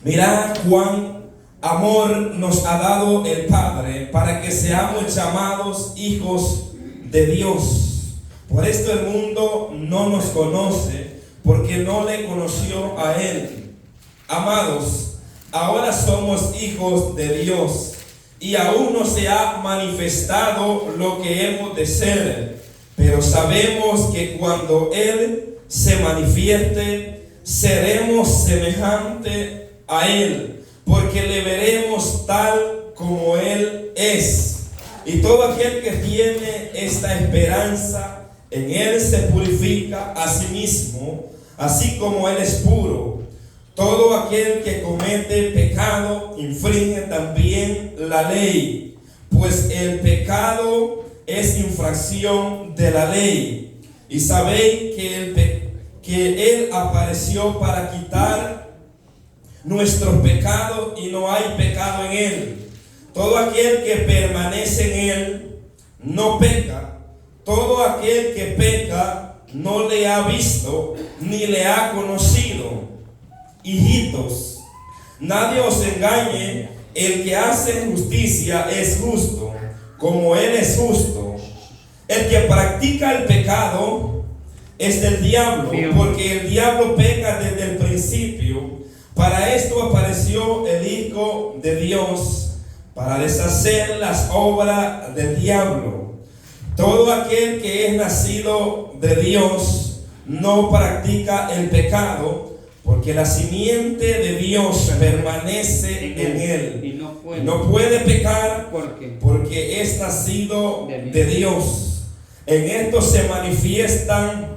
Mirad cuán amor nos ha dado el Padre para que seamos llamados hijos de Dios. Por esto el mundo no nos conoce, porque no le conoció a Él. Amados, ahora somos hijos de Dios, y aún no se ha manifestado lo que hemos de ser, pero sabemos que cuando Él se manifieste, seremos semejantes a Él, porque le veremos tal como Él es. Y todo aquel que tiene esta esperanza en Él se purifica a sí mismo, así como Él es puro. Todo aquel que comete pecado infringe también la ley, pues el pecado es infracción de la ley. Y sabéis que Él apareció para quitar nuestros pecados, y no hay pecado en Él. Todo aquel que permanece en Él no peca. Todo aquel que peca no le ha visto ni le ha conocido. Hijitos, nadie os engañe. El que hace justicia es justo, como Él es justo. El que practica el pecado es del diablo, porque el diablo peca desde el principio. Para esto apareció el Hijo de Dios, para deshacer las obras del diablo. Todo aquel que es nacido de Dios no practica el pecado, porque la simiente de Dios permanece en él. Y no puede pecar porque es nacido de Dios. En esto se manifiestan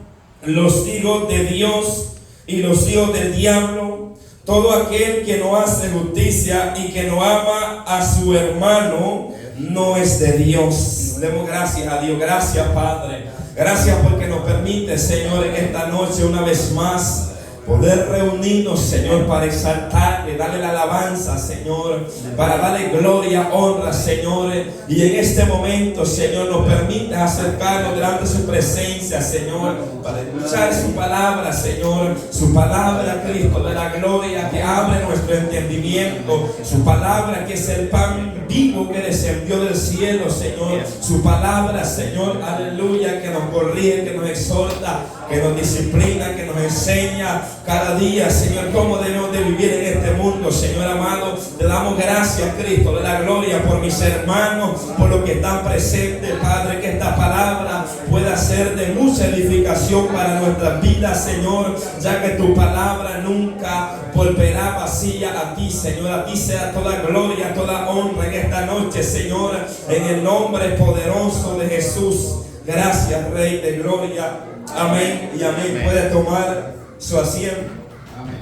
los hijos de Dios y los hijos del diablo. Todo aquel que no hace justicia y que no ama a su hermano no es de Dios. Demos gracias a Dios. Gracias, Padre. Gracias porque nos permite, Señor, en esta noche una vez más poder reunirnos, Señor, para exaltarle, darle la alabanza, Señor, para darle gloria, honra, Señor. Y en este momento, Señor, nos permite acercarnos delante de su presencia, Señor, para escuchar su palabra, Señor. Su palabra, Cristo, de la gloria, que abre nuestro entendimiento. Su palabra, que es el pan vivo que descendió del cielo, Señor. Su palabra, Señor, aleluya, que nos corrige, que nos exhorta, que nos disciplina, que nos enseña cada día, Señor, cómo debemos de vivir en este mundo. Señor amado, te damos gracias, Cristo, de la gloria, por mis hermanos, por los que están presentes, Padre, que esta palabra pueda ser de mucha edificación para nuestras vidas, Señor, ya que tu palabra nunca volverá vacía a ti, Señor. A ti sea toda gloria, toda honra en esta noche, Señor, en el nombre poderoso de Jesús. Gracias, Rey de gloria. Amén y amén. Puede tomar su asiento. Amén.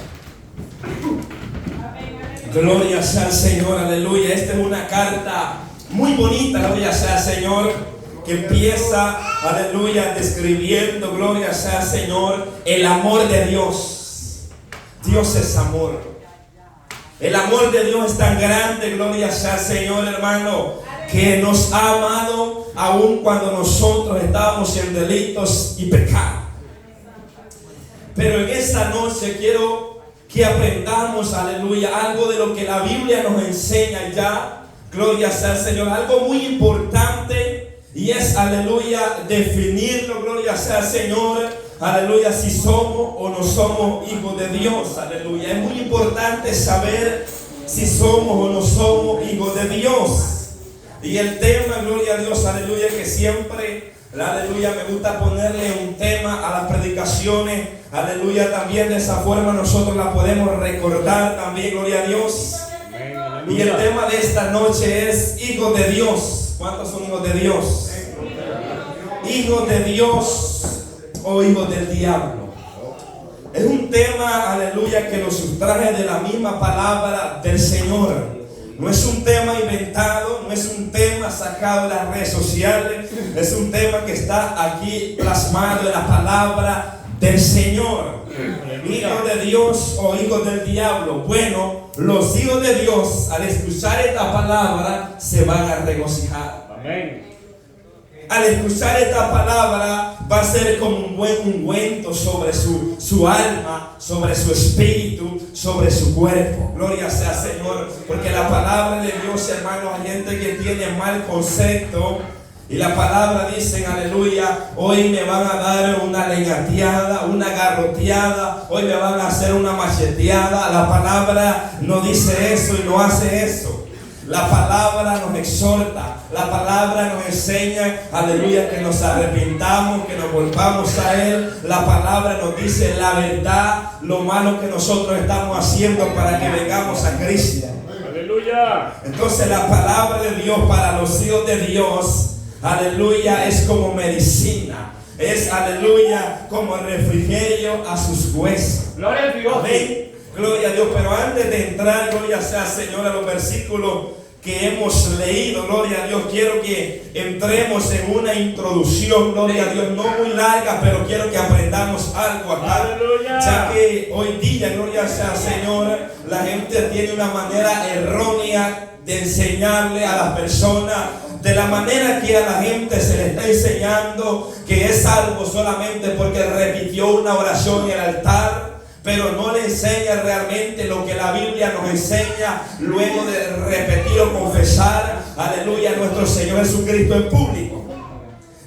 Gloria sea al Señor, aleluya. Esta es una carta muy bonita, gloria sea al Señor, que empieza, aleluya, describiendo, gloria sea al Señor, el amor de Dios. Dios es amor. El amor de Dios es tan grande, gloria sea al Señor, hermano, que nos ha amado aun cuando nosotros estábamos en delitos y pecados. Pero en esta noche quiero que aprendamos, aleluya, algo de lo que la Biblia nos enseña ya, gloria sea al Señor, algo muy importante, y es, aleluya, definirlo, gloria sea al Señor, aleluya, si somos o no somos hijos de Dios, aleluya. Es muy importante saber si somos o no somos hijos de Dios. Y el tema, gloria a Dios, aleluya, que siempre, aleluya, me gusta ponerle un tema a las predicaciones, aleluya, también de esa forma nosotros la podemos recordar también, gloria a Dios. Y el tema de esta noche es hijos de Dios. ¿Cuántos son hijos de Dios? Hijos de Dios o hijos del diablo. Es un tema, aleluya, que lo sustraje de la misma palabra del Señor. No es un tema inventado, no es un tema sacado de las redes sociales, es un tema que está aquí plasmado en la palabra del Señor. Hijos de Dios o hijos del diablo. Bueno, los hijos de Dios, al escuchar esta palabra, se van a regocijar. Amén. al escuchar esta palabra va a ser como un buen ungüento sobre su alma, sobre su espíritu, sobre su cuerpo. Gloria sea Señor, porque la palabra de Dios, hermanos, hay gente que tiene mal concepto. Y la palabra dice, aleluya, hoy me van a dar una leñateada, una garroteada, hoy me van a hacer una macheteada. La palabra no dice eso y no hace eso. La palabra nos exhorta, la palabra nos enseña, aleluya, que nos arrepintamos, que nos volvamos a Él. La palabra nos dice la verdad, lo malo que nosotros estamos haciendo para que vengamos a Cristo. Aleluya. Entonces la palabra de Dios para los hijos de Dios, aleluya, es como medicina. Es, aleluya, como refrigerio a sus huesos. Gloria a Dios. Amén. Gloria a Dios. Pero antes de entrar, gloria sea Señor, a los versículos que hemos leído, gloria a Dios, quiero que entremos en una introducción, gloria a Dios, no muy larga, pero quiero que aprendamos algo acá. Aleluya. Ya que hoy día, gloria sea Señor, la gente tiene una manera errónea de enseñarle a las personas, de la manera que a la gente se le está enseñando que es salvo solamente porque repitió una oración en el altar, pero no le enseña realmente lo que la Biblia nos enseña luego de repetir o confesar, aleluya, a nuestro Señor Jesucristo en público.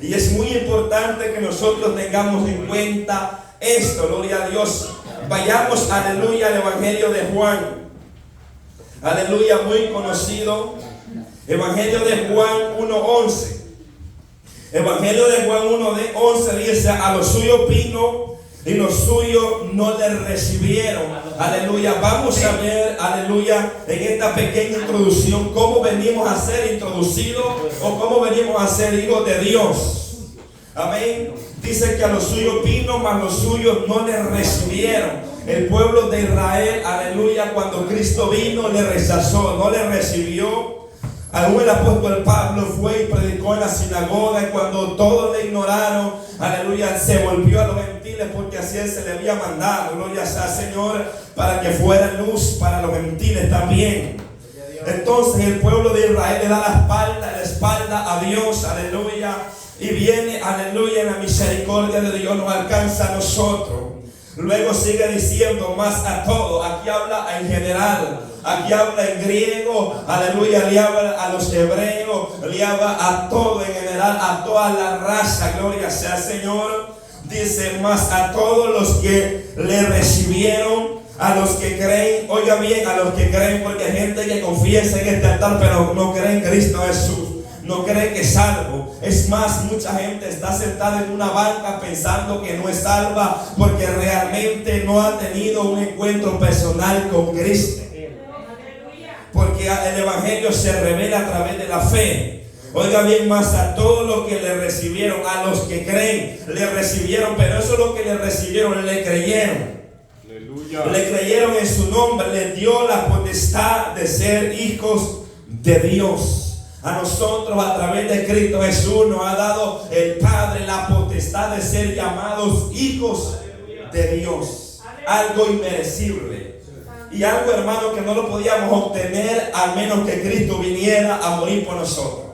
Y es muy importante que nosotros tengamos en cuenta esto, gloria a Dios. Vayamos, aleluya, al Evangelio de Juan, aleluya, muy conocido. Evangelio de Juan 1:11. Evangelio de Juan 1:11 dice: a los suyos vino y los suyos no le recibieron. Aleluya. Vamos a ver, aleluya, en esta pequeña introducción cómo venimos a ser introducidos o cómo venimos a ser hijos de Dios. Amén. Dice que a los suyos vino, mas los suyos no le recibieron. El pueblo de Israel, aleluya, cuando Cristo vino le rechazó, no le recibió. Aún el apóstol Pablo fue y predicó en la sinagoga, y cuando todos le ignoraron, aleluya, se volvió a los gentiles, porque así él se le había mandado, gloria sea Señor, para que fuera luz para los gentiles también. Entonces el pueblo de Israel le da la espalda a Dios, aleluya, y viene, aleluya, en la misericordia de Dios nos alcanza a nosotros. Luego sigue diciendo más a todo. Aquí habla en general, aquí habla en griego, aleluya, le habla a los hebreos, le habla a todo en general, a toda la raza, gloria sea Señor. Dice más a todos los que le recibieron, a los que creen, oiga bien, a los que creen, porque hay gente que confiesa en este altar pero no cree en Cristo Jesús, no cree que es salvo. Es más, mucha gente está sentada en una banca pensando que no es salva porque realmente no ha tenido un encuentro personal con Cristo. Porque el Evangelio se revela a través de la fe. Oiga bien, más a todos los que le recibieron, a los que creen, le recibieron, pero eso es lo que le recibieron, le creyeron. Aleluya. Le creyeron en su nombre, le dio la potestad de ser hijos de Dios. A nosotros, a través de Cristo Jesús, nos ha dado el Padre la potestad de ser llamados hijos de Dios. Algo inmerecible. Y algo, hermano, que no lo podíamos obtener al menos que Cristo viniera a morir por nosotros.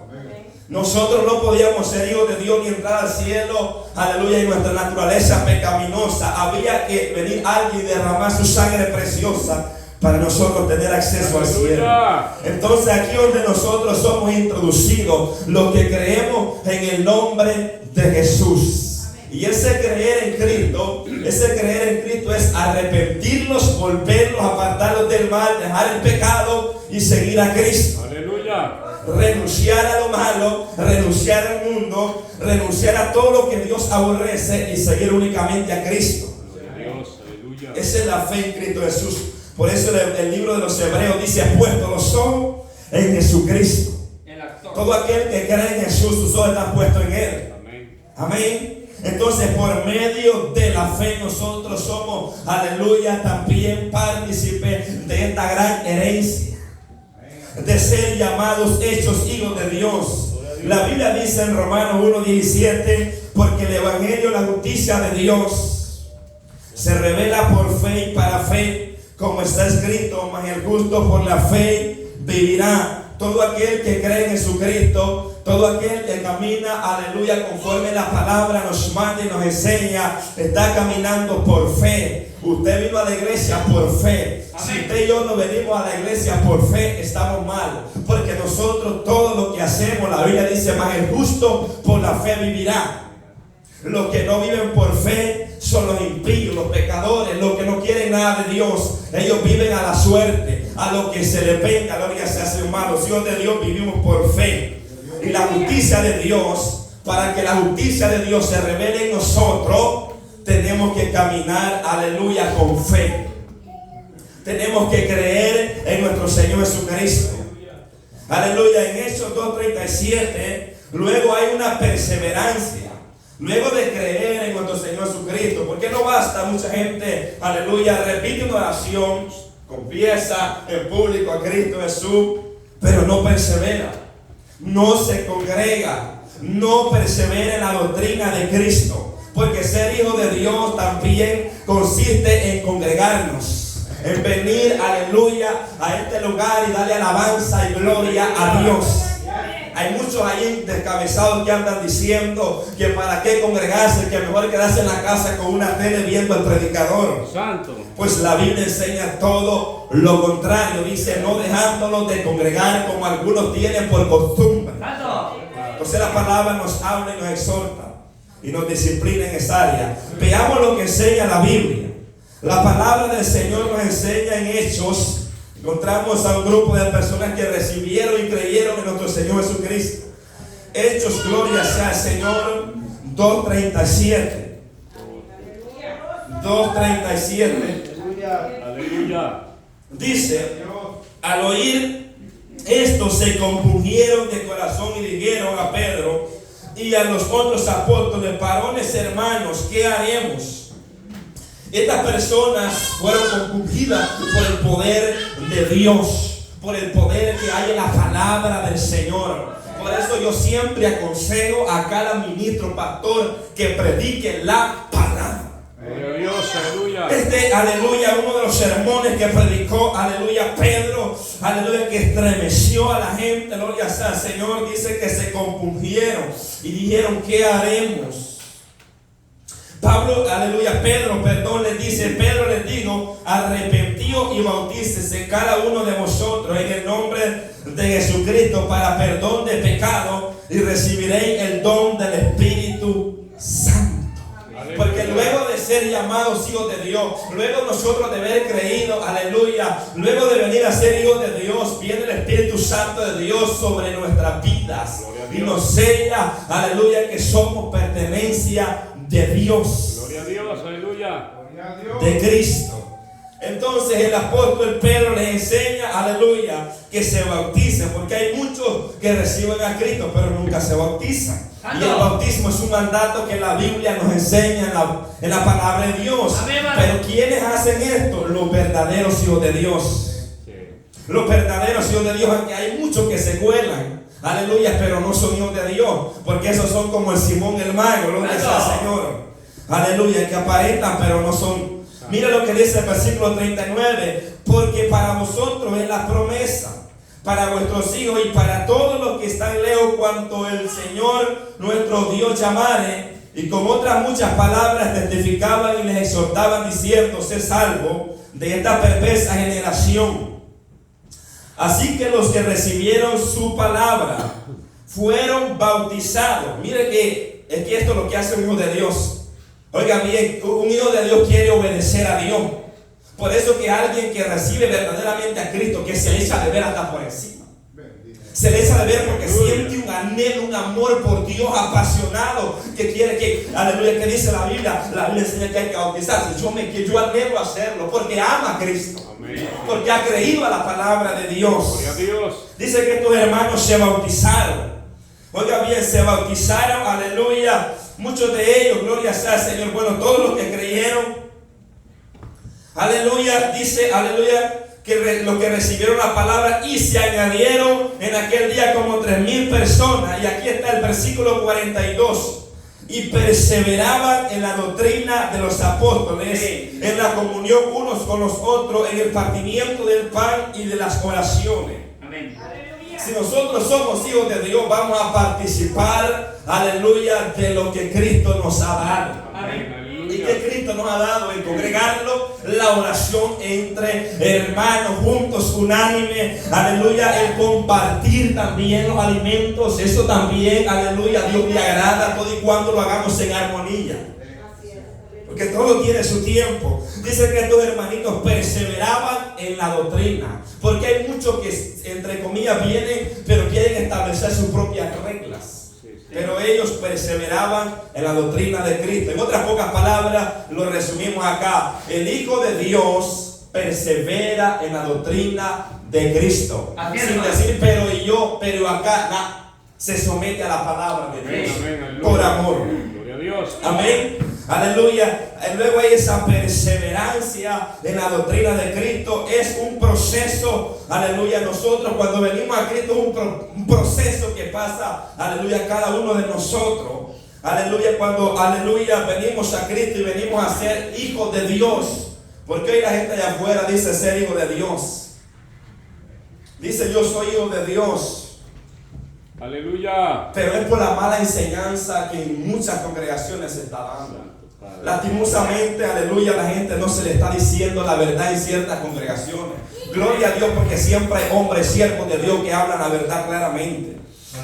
Nosotros no podíamos ser hijos de Dios ni entrar al cielo, aleluya, en nuestra naturaleza pecaminosa. Había que venir alguien y derramar su sangre preciosa para nosotros tener acceso al cielo. Entonces aquí donde nosotros somos introducidos, los que creemos en el nombre de Jesús. Y ese creer en Cristo es arrepentirlos, volverlos, apartarlos del mal, dejar el pecado y seguir a Cristo. Aleluya. Renunciar a lo malo, renunciar al mundo, renunciar a todo lo que Dios aborrece y seguir únicamente a Cristo. Aleluya. Esa es la fe en Cristo Jesús. Por eso el libro de los Hebreos dice: puestos los ojos en Jesucristo. Todo aquel que cree en Jesús, sus ojos están puestos en Él. Amén. Amén. Entonces, por medio de la fe nosotros somos, aleluya, también partícipes de esta gran herencia, de ser llamados, hechos hijos de Dios. La Biblia dice en Romanos 1:17: porque el Evangelio, la justicia de Dios, se revela por fe y para fe, como está escrito: mas el justo por la fe vivirá. todo aquel que cree en Jesucristo, todo aquel que camina, aleluya, conforme la palabra nos manda y nos enseña, está caminando por fe. Usted vino a la iglesia por fe. Amén. Si usted y yo no venimos a la iglesia por fe, estamos mal. Porque nosotros todo lo que hacemos, la Biblia dice, más el justo por la fe vivirá. Los que no viven por fe son los impíos, los pecadores, los que no quieren nada de Dios. Ellos viven a la suerte, a lo que se les venga, gloria se hace malo. Los hijos de Dios vivimos por fe. Y la justicia de Dios, para que la justicia de Dios se revele en nosotros, tenemos que caminar, aleluya, con fe. Tenemos que creer en nuestro Señor Jesucristo. Aleluya, en Hechos 2:37, luego hay una perseverancia. Luego de creer en nuestro Señor Jesucristo, porque no basta, mucha gente, aleluya, repite una oración, confiesa en público a Cristo Jesús, pero no persevera, no se congrega, no persevera en la doctrina de Cristo, porque ser hijo de Dios también consiste en congregarnos, en venir, aleluya, a este lugar y darle alabanza y gloria a Dios. Hay muchos ahí descabezados que andan diciendo que para qué congregarse, que mejor quedarse en la casa con una tele viendo al predicador. Santo. Pues la Biblia enseña todo lo contrario. Dice, no dejándolos de congregar como algunos tienen por costumbre. Santo. Entonces la palabra nos habla y nos exhorta y nos disciplina en esa área. Veamos lo que enseña la Biblia. La palabra del Señor nos enseña en Hechos. Encontramos a un grupo de personas que recibieron y creyeron en nuestro Señor Jesucristo. Hechos, gloria sea al Señor, 2:37. 2:37. Aleluya. Dice, al oír esto se compungieron de corazón y dijeron a Pedro y a los otros apóstoles, varones hermanos, ¿qué haremos? Estas personas fueron compungidas por el poder de Dios, por el poder que hay en la palabra del Señor. Por eso yo siempre aconsejo a cada ministro, pastor, que predique la palabra. Aleluya. Aleluya, uno de los sermones que predicó, aleluya, Pedro, aleluya, que estremeció a la gente, gloria sea al Señor, dice que se compungieron y dijeron, ¿qué haremos? Pablo, aleluya, Pedro les dice, Pedro les dijo, arrepentíos y bautícese cada uno de vosotros en el nombre de Jesucristo para perdón de pecado y recibiréis el don del Espíritu Santo. Aleluya. Porque luego de ser llamados hijos de Dios, luego nosotros de haber creído, aleluya, luego de venir a ser hijos de Dios, viene el Espíritu Santo de Dios sobre nuestras vidas y nos sella, aleluya, que somos pertenencia de Dios. Gloria a Dios, aleluya. De Cristo. Entonces el apóstol Pedro les enseña, aleluya, que se bauticen, porque hay muchos que reciben a Cristo pero nunca se bautizan. Y el bautismo es un mandato que la Biblia nos enseña en la palabra de Dios. Pero ¿quiénes hacen esto? Los verdaderos hijos de Dios. Los verdaderos hijos de Dios, aunque hay muchos que se cuelan, aleluya, pero no son hijos de Dios, porque esos son como el Simón el mago, gloria sea al Señor, aleluya, que aparentan pero no son. Mira lo que dice el versículo 39, porque para vosotros es la promesa, para vuestros hijos y para todos los que están lejos, cuanto el Señor nuestro Dios llamare. Y con otras muchas palabras testificaban y les exhortaban diciendo, sé salvo de esta perversa generación. Así que los que recibieron su palabra fueron bautizados. Mire que es que esto es lo que hace un hijo de Dios. Oiga bien, un hijo de Dios quiere obedecer a Dios. Por eso que alguien que recibe verdaderamente a Cristo, que se le echa de ver hasta por encima. Se le echa de ver porque siente un anhelo, un amor por Dios apasionado, que quiere que, aleluya, que dice la Biblia enseña que hay que bautizarse. Yo anhelo hacerlo porque ama a Cristo. Porque ha creído a la palabra de Dios. Dice que estos hermanos se bautizaron. Oiga bien, se bautizaron, aleluya. Muchos de ellos, gloria sea al Señor. Bueno, todos los que creyeron, aleluya, dice, aleluya, que los que recibieron la palabra y se añadieron en aquel día como 3,000 personas. Y aquí está el versículo 42. Y perseveraban en la doctrina de los apóstoles, en la comunión unos con los otros, en el partimiento del pan y de las oraciones. Amén. Si nosotros somos hijos de Dios, vamos a participar, aleluya, de lo que Cristo nos ha dado. Amén. Y que Cristo nos ha dado en congregarlo, la oración entre hermanos juntos, unánime, aleluya, el compartir también los alimentos, eso también, aleluya, Dios le agrada todo y cuando lo hagamos en armonía. Porque todo tiene su tiempo. Dice que estos hermanitos perseveraban en la doctrina. Porque hay muchos que, entre comillas, vienen, pero quieren establecer sus propias reglas. Pero ellos perseveraban en la doctrina de Cristo. En otras pocas palabras, lo resumimos acá. El Hijo de Dios persevera en la doctrina de Cristo. Sin decir, pero y yo, pero acá, se somete a la palabra de Dios. Por amor. Gloria a Dios. Amén. Aleluya. Luego hay esa perseverancia en la doctrina de Cristo. Es un proceso. Aleluya. Nosotros cuando venimos a Cristo es un proceso que pasa. Aleluya. Cada uno de nosotros. Aleluya. Cuando aleluya venimos a Cristo y venimos a ser hijos de Dios. Porque hoy la gente allá afuera dice ser hijo de Dios. Dice yo soy hijo de Dios. Aleluya. Pero es por la mala enseñanza que en muchas congregaciones se está dando. Lastimosamente, aleluya, la gente no se le está diciendo la verdad en ciertas congregaciones. Gloria a Dios, porque siempre hay hombres siervos de Dios que hablan la verdad claramente.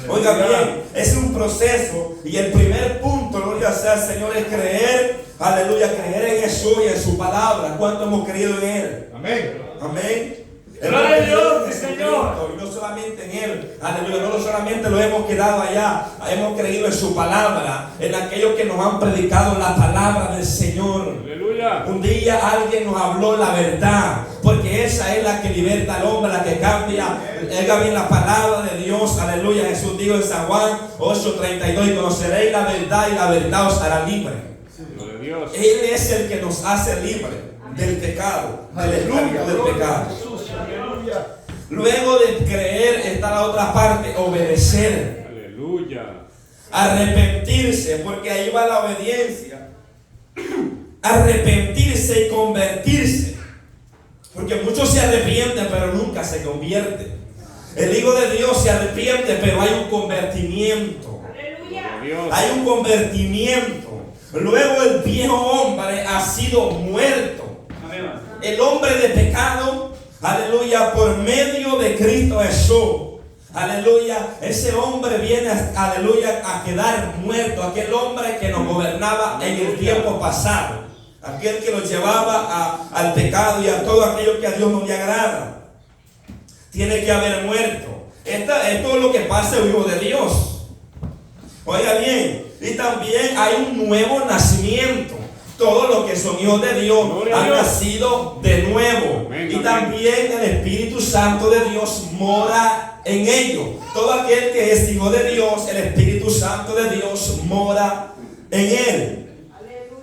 Oiga bien, es un proceso. Y el primer punto, gloria sea al Señor, es creer, aleluya, creer en Jesús y en su palabra. ¿Cuánto hemos creído en Él? Amén. Amén. Gloria a Dios, Señor. Y no solamente en Él, aleluya, no solamente lo hemos quedado allá, hemos creído en su palabra, en aquellos que nos han predicado la palabra del Señor. Aleluya. Un día alguien nos habló la verdad, porque esa es la que liberta al hombre, la que cambia. Oiga bien la palabra de Dios, aleluya. Jesús dijo en San Juan 8:32: y conoceréis la verdad y la verdad os hará libre. Gloria a Dios. Él es el que nos hace libre del pecado, del fruto del pecado. Luego de creer está la otra parte, obedecer. Aleluya. Arrepentirse, porque ahí va la obediencia. Arrepentirse y convertirse. Porque muchos se arrepienten pero nunca se convierten. El Hijo de Dios se arrepiente pero hay un convertimiento. Hay un convertimiento. Luego el viejo hombre ha sido muerto. El hombre de pecado, aleluya, por medio de Cristo Jesús, aleluya, ese hombre viene, aleluya, a quedar muerto. Aquel hombre que nos gobernaba en el tiempo pasado, aquel que nos llevaba al pecado y a todo aquello que a Dios no le agrada, tiene que haber muerto. Esto es lo que pasa en Hijo de Dios. Oiga bien, y también hay un nuevo nacimiento. Todos los que son hijos de Dios han nacido de nuevo. Amén, y amén. también el Espíritu Santo de Dios mora en ellos. Todo aquel que es hijo de Dios, el Espíritu Santo de Dios mora en él.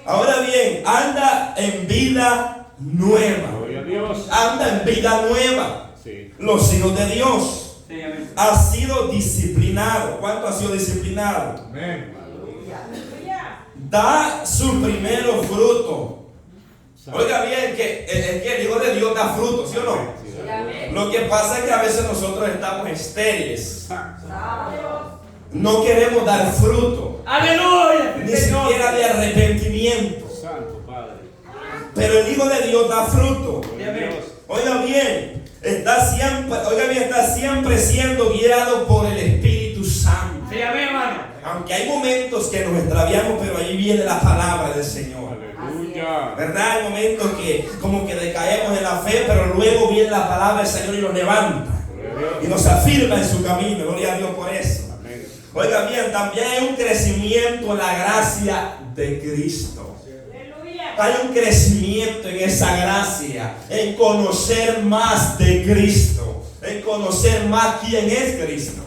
Ahora bien, anda en vida nueva. Gloria a Dios. Anda en vida nueva. Sí. Los hijos de Dios Sí, amén. ha sido disciplinado. ¿Cuánto ha sido disciplinado? Amén. Da su primer fruto. Oiga bien, que el Hijo de Dios da fruto, ¿sí o no? Lo que pasa es que a veces nosotros estamos estériles. No queremos dar fruto, Aleluya. ni siquiera de arrepentimiento. Santo Padre. Pero el Hijo de Dios da fruto. Gloria a Dios. Oiga bien, está siempre siendo guiado por el Espíritu Santo. Sí, amén, hermano. Aunque hay momentos que nos extraviamos, pero allí viene la palabra del Señor. Aleluya. ¿Verdad? Hay momentos que como que decaemos en la fe, pero luego viene la palabra del Señor y nos levanta y nos afirma en su camino. Gloria a Dios por eso. Amén. Oiga bien, también hay un crecimiento en la gracia de Cristo. Hay un crecimiento en esa gracia, en conocer más de Cristo, en conocer más quién es Cristo.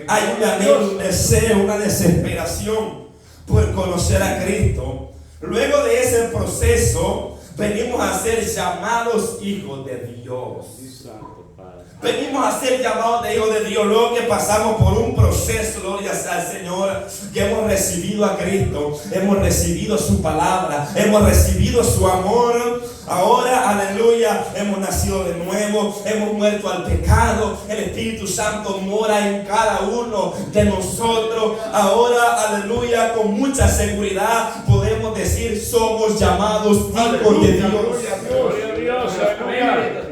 Hay un anhelo, un deseo, una desesperación por conocer a Cristo. Luego de ese proceso, venimos a ser llamados hijos de Dios. Santo Padre. Venimos a ser llamados de hijos de Dios. Luego que pasamos por un proceso, gloria sea al Señor, que hemos recibido a Cristo, hemos recibido su palabra, hemos recibido su amor. Ahora, aleluya, hemos nacido de nuevo, hemos muerto al pecado, el Espíritu Santo mora en cada uno de nosotros. Ahora, aleluya, con mucha seguridad podemos decir somos llamados hijos de Dios. Gloria a Dios. Aleluya.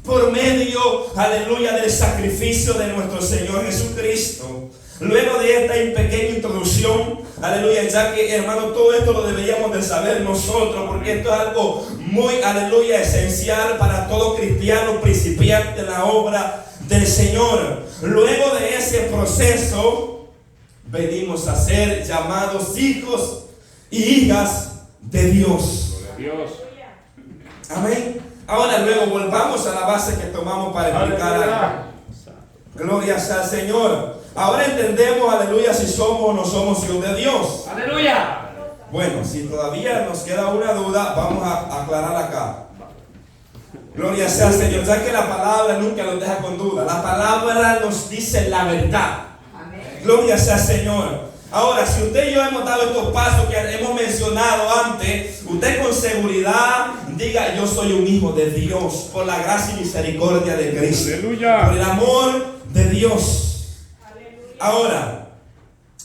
Por medio, aleluya, del sacrificio de nuestro Señor Jesucristo. Luego de esta pequeña introducción, aleluya, ya que hermano, todo esto lo deberíamos de saber nosotros, porque esto es algo muy, aleluya, esencial para todo cristiano principiante en la obra del Señor. Luego de ese proceso, venimos a ser llamados hijos y hijas de Dios. Gloria a Dios. Amén. Ahora luego volvamos a la base que tomamos para explicar algo. Gloria sea al Señor. Ahora entendemos, aleluya, si somos o no somos hijos de Dios. Aleluya. Bueno, si todavía nos queda una duda, vamos a aclarar acá. Gloria sea al Señor, ya que la palabra nunca nos deja con duda. La palabra nos dice la verdad. Gloria sea al Señor. Ahora, si usted y yo hemos dado estos pasos que hemos mencionado antes, usted con seguridad diga: yo soy un hijo de Dios por la gracia y misericordia de Cristo. Aleluya. Por el amor de Dios. Ahora,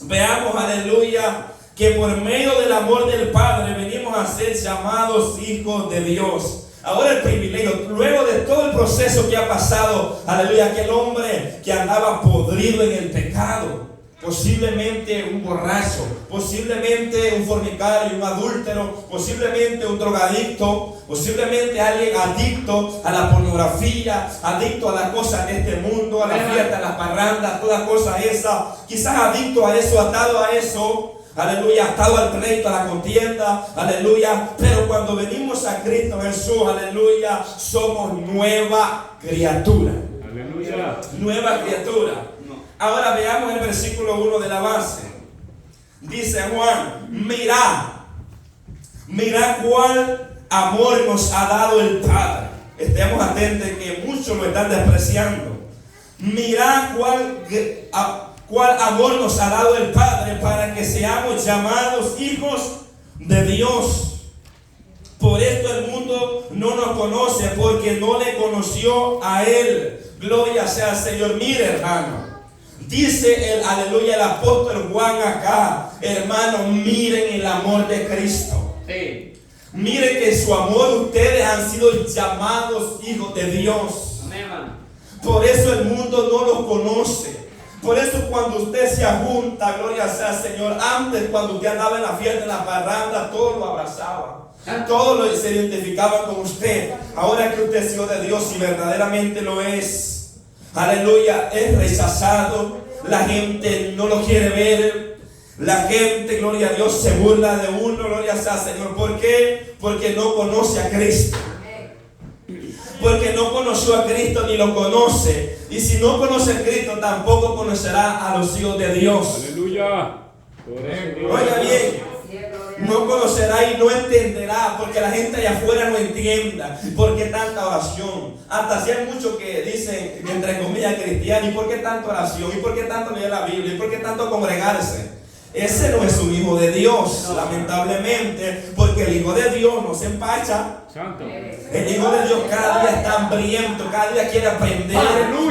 veamos, aleluya, que por medio del amor del Padre venimos a ser llamados hijos de Dios. Ahora el privilegio, luego de todo el proceso que ha pasado, aleluya, aquel hombre que andaba podrido en el pecado, posiblemente un borracho, posiblemente un fornicario, un adúltero, posiblemente un drogadicto, posiblemente alguien adicto a la pornografía, adicto a las cosas de este mundo, a la fiesta, a las parrandas, todas cosas esas, quizás adicto a eso, atado a eso, aleluya, atado al pleito, a la contienda, aleluya. Pero cuando venimos a Cristo Jesús, aleluya, somos nueva criatura. Aleluya. Nueva criatura. Ahora veamos el versículo 1 de la base. Dice Juan: mirad cuál amor nos ha dado el Padre. Estemos atentos que muchos lo están despreciando. Mirad cuál amor nos ha dado el Padre para que seamos llamados hijos de Dios. Por esto el mundo no nos conoce, porque no le conoció a Él. Gloria sea al Señor. Mire, hermano, dice el aleluya, el apóstol Juan acá: hermano, miren el amor de Cristo. Sí. Miren que su amor, ustedes han sido llamados hijos de Dios. Amén. Por eso el mundo no los conoce. Por eso cuando usted se junta, gloria sea al Señor, antes cuando usted andaba en la fiesta, en la parranda, todos lo abrazaban. Todos se identificaban con usted. Ahora que usted es hijo de Dios y verdaderamente lo es, aleluya, es rechazado. La gente no lo quiere ver. La gente, gloria a Dios, se burla de uno, gloria sea al Señor. ¿Por qué? Porque no conoce a Cristo. Porque no conoció a Cristo ni lo conoce. Y si no conoce a Cristo, tampoco conocerá a los hijos de Dios. Aleluya. Oiga bien. No conocerá y no entenderá, porque la gente allá afuera no entienda por qué tanta oración. Hasta si hay muchos que dicen, entre comillas, cristianos: ¿y por qué tanta oración? ¿Y por qué tanto leer la Biblia? ¿Y por qué tanto congregarse? Ese no es un hijo de Dios, lamentablemente, porque el hijo de Dios no se empacha. Santo. El hijo de Dios cada día está hambriento, cada día quiere aprender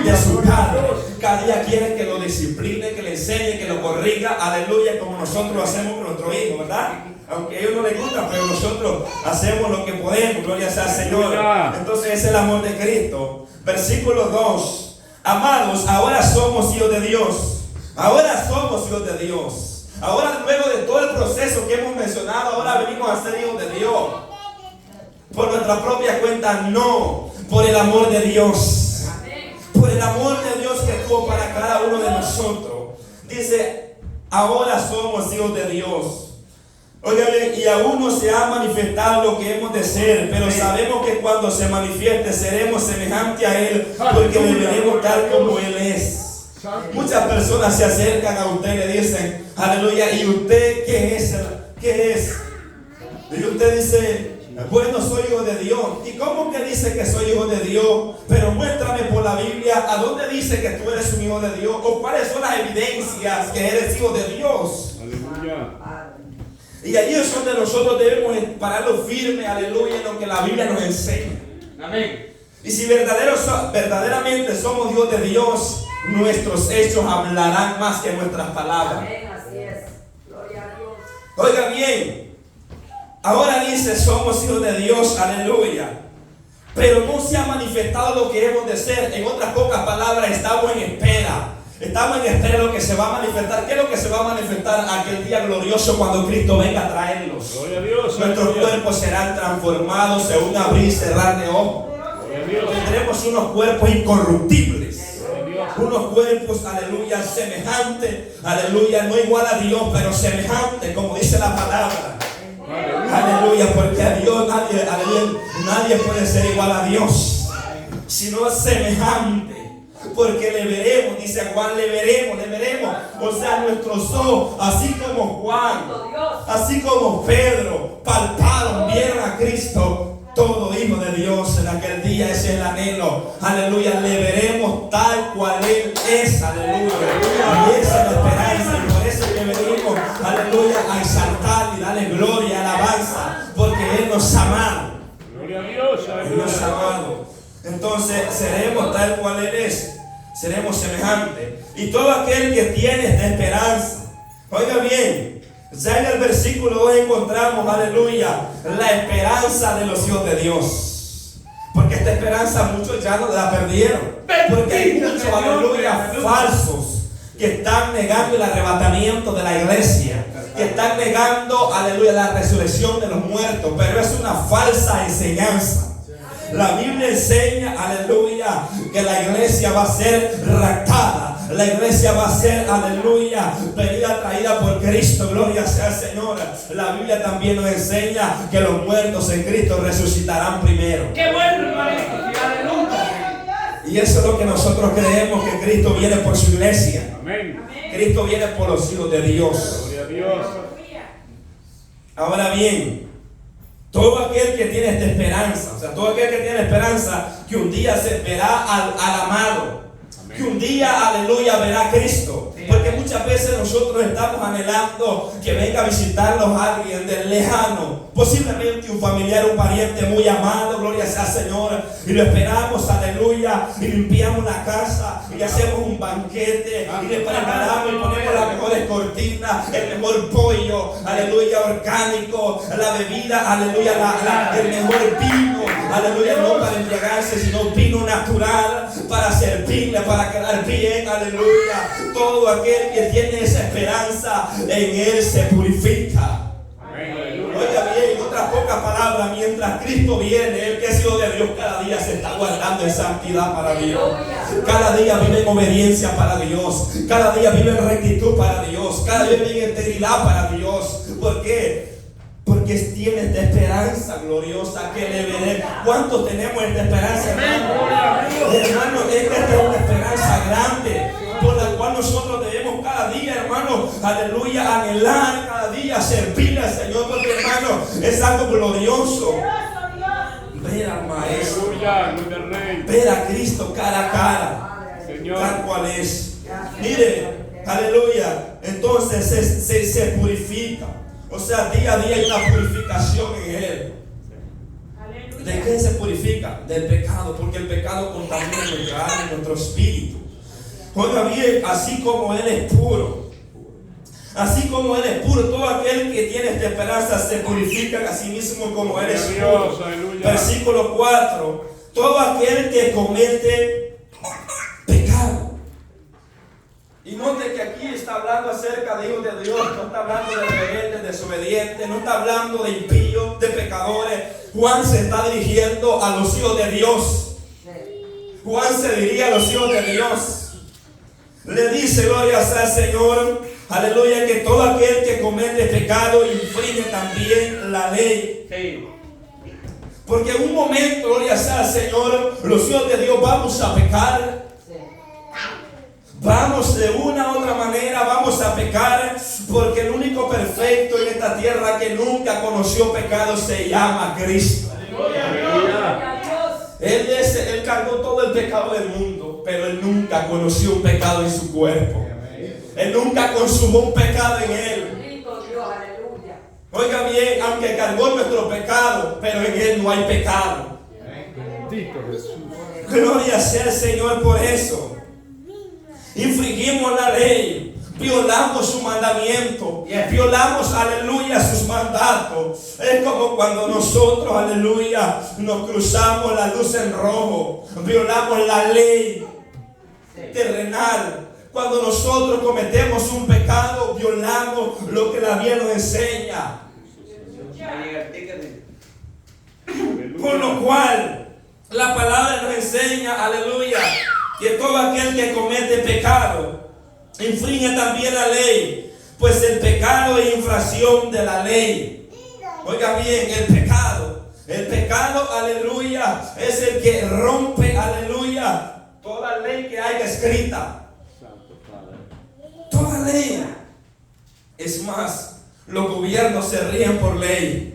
de su padre, cada día quiere que lo discipline, que le enseñe, que lo corrija, aleluya, como nosotros lo hacemos con nuestro hijo, ¿verdad? Aunque a ellos no les gusta, pero nosotros hacemos lo que podemos, gloria sea al Señor. Entonces es el amor de Cristo. Versículo 2: amados, ahora somos hijos de Dios. Ahora somos hijos de Dios. Ahora, luego de todo el proceso que hemos mencionado, ahora venimos a ser hijos de Dios. Por nuestra propia cuenta, no. Por el amor de Dios. Por el amor de Dios que tuvo para cada uno de nosotros. Dice: ahora somos hijos de Dios. Oigan bien, y aún no se ha manifestado lo que hemos de ser, pero sabemos que cuando se manifieste seremos semejantes a Él, porque le veremos tal como Él es. Muchas personas se acercan a usted y le dicen: aleluya, ¿y usted qué es? ¿Qué es? Y usted dice: bueno, soy hijo de Dios. ¿Y cómo que dice que soy hijo de Dios? Pero muéstrame por la Biblia a dónde dice que tú eres un hijo de Dios, o cuáles son las evidencias que eres hijo de Dios. Aleluya. Y allí es donde nosotros debemos pararlo firme, aleluya, en lo que la Biblia nos enseña. Amén. Y si verdaderamente somos Dios de Dios, nuestros hechos hablarán más que nuestras palabras. Amén, así es. Gloria a Dios. Oiga bien, ahora dice, somos hijos de Dios, aleluya. Pero no se ha manifestado lo que hemos de ser. En otras pocas palabras, estamos en espera. Estamos en espera de lo que se va a manifestar. ¿Qué es lo que se va a manifestar aquel día glorioso cuando Cristo venga a traerlos? Gloria a Dios. Nuestros Aleluya. cuerpos serán transformados en un abrir y cerrar de ojos. Gloria a Dios. Tendremos unos cuerpos incorruptibles. Gloria a Dios. Unos cuerpos, aleluya, semejantes. Aleluya, no igual a Dios, pero semejante, como dice la palabra. Aleluya, porque a Dios nadie puede ser igual a Dios, sino semejante. Porque le veremos, dice Juan, le veremos. O sea, nuestros ojos, así como Juan, así como Pedro, palparon, vieron a Cristo. Todo hijo de Dios en aquel día, ese es el anhelo. Aleluya, le veremos tal cual Él es. Aleluya. Y esa es la esperanza. Y por eso que venimos, aleluya, a exaltar y darle gloria, alabanza. Porque Él nos ha amado. Gloria a Dios. Él nos ha Aleluya. amado. Entonces seremos tal cual Él es. Seremos semejantes. Y todo aquel que tiene esta esperanza. Oiga bien. Ya en el versículo 2 encontramos, aleluya, la esperanza de los hijos de Dios. Porque esta esperanza muchos ya no la perdieron. Porque hay muchos, aleluya, falsos que están negando el arrebatamiento de la iglesia. Que están negando, aleluya, la resurrección de los muertos. Pero es una falsa enseñanza. La Biblia enseña, aleluya, que la iglesia va a ser raptada. La iglesia va a ser, aleluya, venida traída por Cristo. Gloria sea al Señor. La Biblia también nos enseña que los muertos en Cristo resucitarán primero. Qué bueno, hermanito. Aleluya. Y eso es lo que nosotros creemos, que Cristo viene por su iglesia. Amén. Cristo viene por los hijos de Dios. Gloria a Dios. Ahora bien, todo aquel que tiene esta esperanza, o sea, todo aquel que tiene esperanza que un día se verá al amado, que un día, aleluya, verá a Cristo. Porque muchas veces nosotros estamos anhelando que venga a visitarnos alguien del lejano, posiblemente un familiar, un pariente muy amado, gloria sea al Señor, y lo esperamos, aleluya, y limpiamos la casa, y hacemos un banquete, y le preparamos y ponemos las mejores cortinas, el mejor pollo, aleluya, orgánico, la bebida, aleluya, el mejor vino, aleluya, no para embriagarse, sino vino natural, para servirle, para quedar bien, aleluya. Todo aquel que tiene esa esperanza en Él se purifica. Oiga bien, en otras pocas palabras, mientras Cristo viene, el que es hijo de Dios cada día se está guardando en santidad para Dios. Cada día vive en obediencia para Dios. Cada día vive en rectitud para Dios. Cada día vive en integridad para Dios. ¿Por qué? Porque tiene esta esperanza gloriosa que le veré. ¿Cuántos tenemos esta esperanza, hermano? Hermano, esta es una esperanza grande por la cual nosotros debemos cada día, hermano, aleluya, anhelar cada día, servirle al Señor, porque, hermano, es algo glorioso. Ver al Maestro, Aleluya. Gloria al Rey. ver a Cristo cara a cara, Señor. tal cual es. Mire, aleluya, entonces se purifica. O sea, día a día hay una purificación en Él. ¿De qué se purifica? Del pecado, porque el pecado contamina nuestra alma y nuestro espíritu. Oiga bien, así como Él es puro, así como Él es puro, todo aquel que tiene esta esperanza se purifica a sí mismo como Él es puro. Versículo 4, todo aquel que comete pecado. Y note que aquí está hablando acerca de hijos de Dios, no está hablando de rebeldes, desobedientes, no está hablando de impíos, de pecadores. Juan se está dirigiendo a los hijos de Dios. Juan se dirige a los hijos de Dios. Le dice, gloria sea al Señor, aleluya, que todo aquel que comete pecado infringe también la ley. Porque en un momento, gloria sea al Señor, los hijos de Dios vamos a pecar. Vamos de una u otra manera, vamos a pecar, porque el único perfecto en esta tierra que nunca conoció pecado se llama Cristo. Él cargó todo el pecado del mundo, pero Él nunca conoció un pecado en su cuerpo. Él nunca consumó un pecado en Él. Oiga bien, aunque cargó nuestro pecado, pero en Él no hay pecado. Bendito Jesús. Gloria sea al Señor por eso. Infringimos la ley, violamos su mandamiento, violamos, aleluya, sus mandatos. Es como cuando nosotros, aleluya, nos cruzamos la luz en rojo, violamos la ley terrenal. Cuando nosotros cometemos un pecado, violamos lo que la Biblia nos enseña. Por lo cual, la palabra nos enseña, aleluya, que todo aquel que comete pecado infringe también la ley, pues el pecado es infracción de la ley. Oiga bien, el pecado, aleluya, es el que rompe, aleluya, toda ley que haya escrita. Toda ley. Es más, los gobiernos se rigen por ley.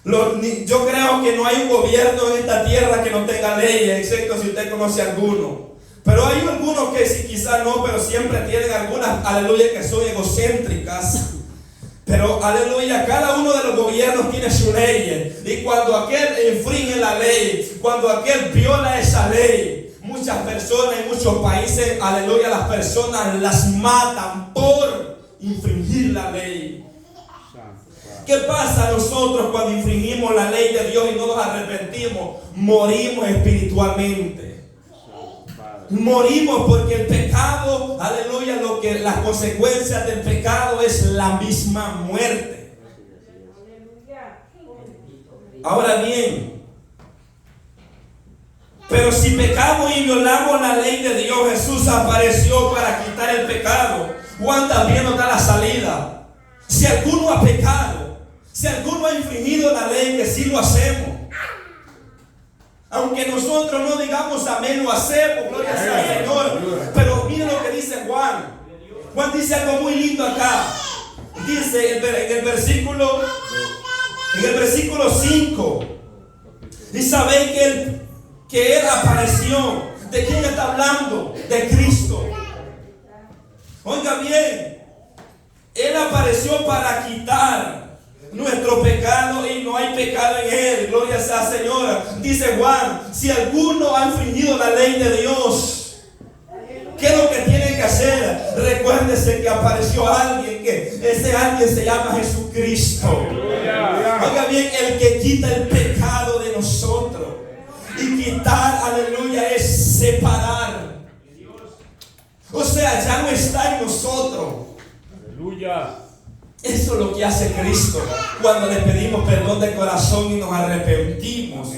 Yo creo que no hay un gobierno en esta tierra que no tenga leyes, excepto si usted conoce alguno. Pero hay algunos que sí, quizás no, pero siempre tienen algunas, aleluya, que son egocéntricas. Pero, aleluya, cada uno de los gobiernos tiene su ley. Y cuando aquel infringe la ley, cuando aquel viola esa ley, muchas personas en muchos países, aleluya, las personas las matan por infringir la ley. ¿Qué pasa a nosotros cuando infringimos la ley de Dios y no nos arrepentimos? Morimos espiritualmente. Morimos porque el pecado, aleluya, las consecuencias del pecado es la misma muerte. Ahora bien, pero si pecamos y violamos la ley de Dios, Jesús apareció para quitar el pecado. Juan también nos da la salida. Si alguno ha pecado, si alguno ha infringido la ley, que sí lo hacemos. Aunque nosotros no digamos amén, lo hacemos, gloria sea al Señor. Pero miren lo que dice Juan. Juan dice algo muy lindo acá. Dice en el versículo 5. Y sabéis que Él apareció. ¿De quién está hablando? De Cristo. Oiga bien, Él apareció para quitar nuestro pecado y no hay pecado en Él. Gloria sea al Señor. Dice Juan, si alguno ha infringido la ley de Dios, ¿qué es lo que tiene que hacer? Recuérdese que apareció alguien, que ese alguien se llama Jesucristo. Oiga bien, el que quita el pecado de nosotros. Y quitar, aleluya, es separar. O sea, ya no está en nosotros. Aleluya. Eso es lo que hace Cristo cuando le pedimos perdón de corazón y nos arrepentimos.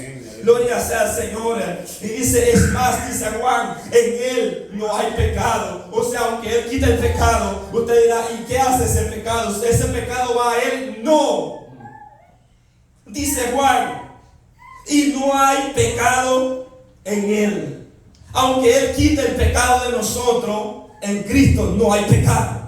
Gloria sea al Señor. Y dice, es más, dice Juan, en Él no hay pecado. O sea, aunque Él quita el pecado, usted dirá, ¿y qué hace ese pecado? ¿Ese pecado va a Él? No. Dice Juan, y no hay pecado en Él. Aunque Él quite el pecado de nosotros, en Cristo no hay pecado.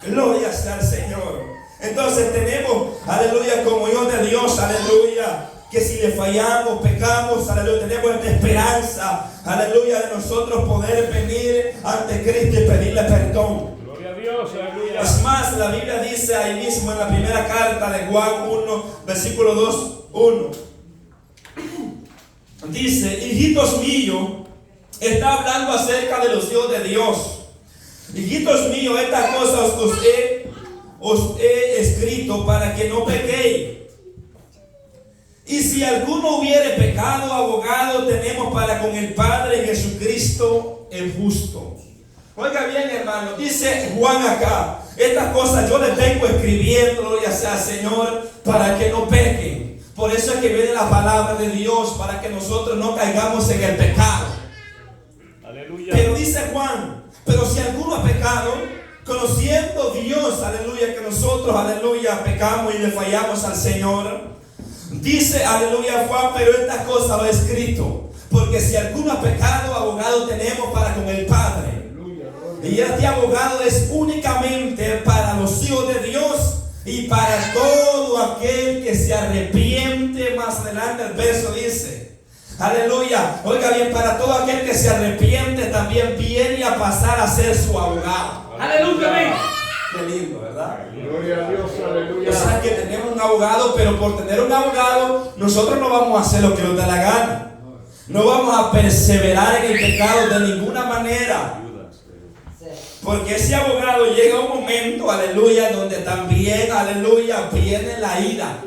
Gloria sea al Señor. Entonces tenemos, aleluya, comunión de Dios, aleluya, que si le fallamos, pecamos, aleluya, tenemos esta esperanza, aleluya, de nosotros poder venir ante Cristo y pedirle perdón. Gloria a Dios, aleluya. Es más, la Biblia dice ahí mismo en la primera carta de Juan 1, versículo 2:1. Dice, hijitos míos, está hablando acerca de los hijos de Dios. Hijitos míos, estas cosas os he escrito para que no pequéis. Y si alguno hubiere pecado, abogado tenemos para con el Padre, Jesucristo el justo. Oiga bien, hermano, dice Juan acá, estas cosas yo les vengo escribiendo, gloria sea al Señor, para que no pequen. Por eso es que viene la palabra de Dios, para que nosotros no caigamos en el pecado. Aleluya. Pero dice Juan, pero si alguno ha pecado, conociendo Dios, aleluya, que nosotros, aleluya, pecamos y le fallamos al Señor, dice, aleluya, Juan, pero estas cosas lo he escrito, porque si alguno ha pecado, abogado tenemos para con el Padre. Y este abogado es únicamente para los hijos de Dios y para todo aquel que se arrepiente. Más adelante el verso dice, aleluya, oiga bien, para todo aquel que se arrepiente también viene a pasar a ser su abogado. Aleluya. Qué lindo, ¿verdad? Gloria a Dios, aleluya. O sea que tenemos un abogado, pero por tener un abogado, nosotros no vamos a hacer lo que nos da la gana. No vamos a perseverar en el pecado de ninguna manera. Porque ese abogado llega un momento, aleluya, donde también, aleluya, viene la ira,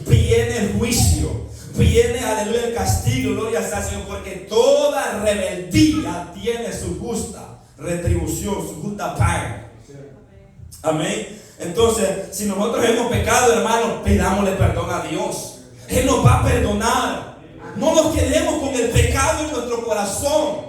viene el juicio, viene, aleluya, el castigo, gloria al Señor, porque toda rebeldía tiene su justa retribución, su justa paga. Amén. Entonces, si nosotros hemos pecado, hermanos, pidámosle perdón a Dios. Él nos va a perdonar. No nos quedemos con el pecado en nuestro corazón.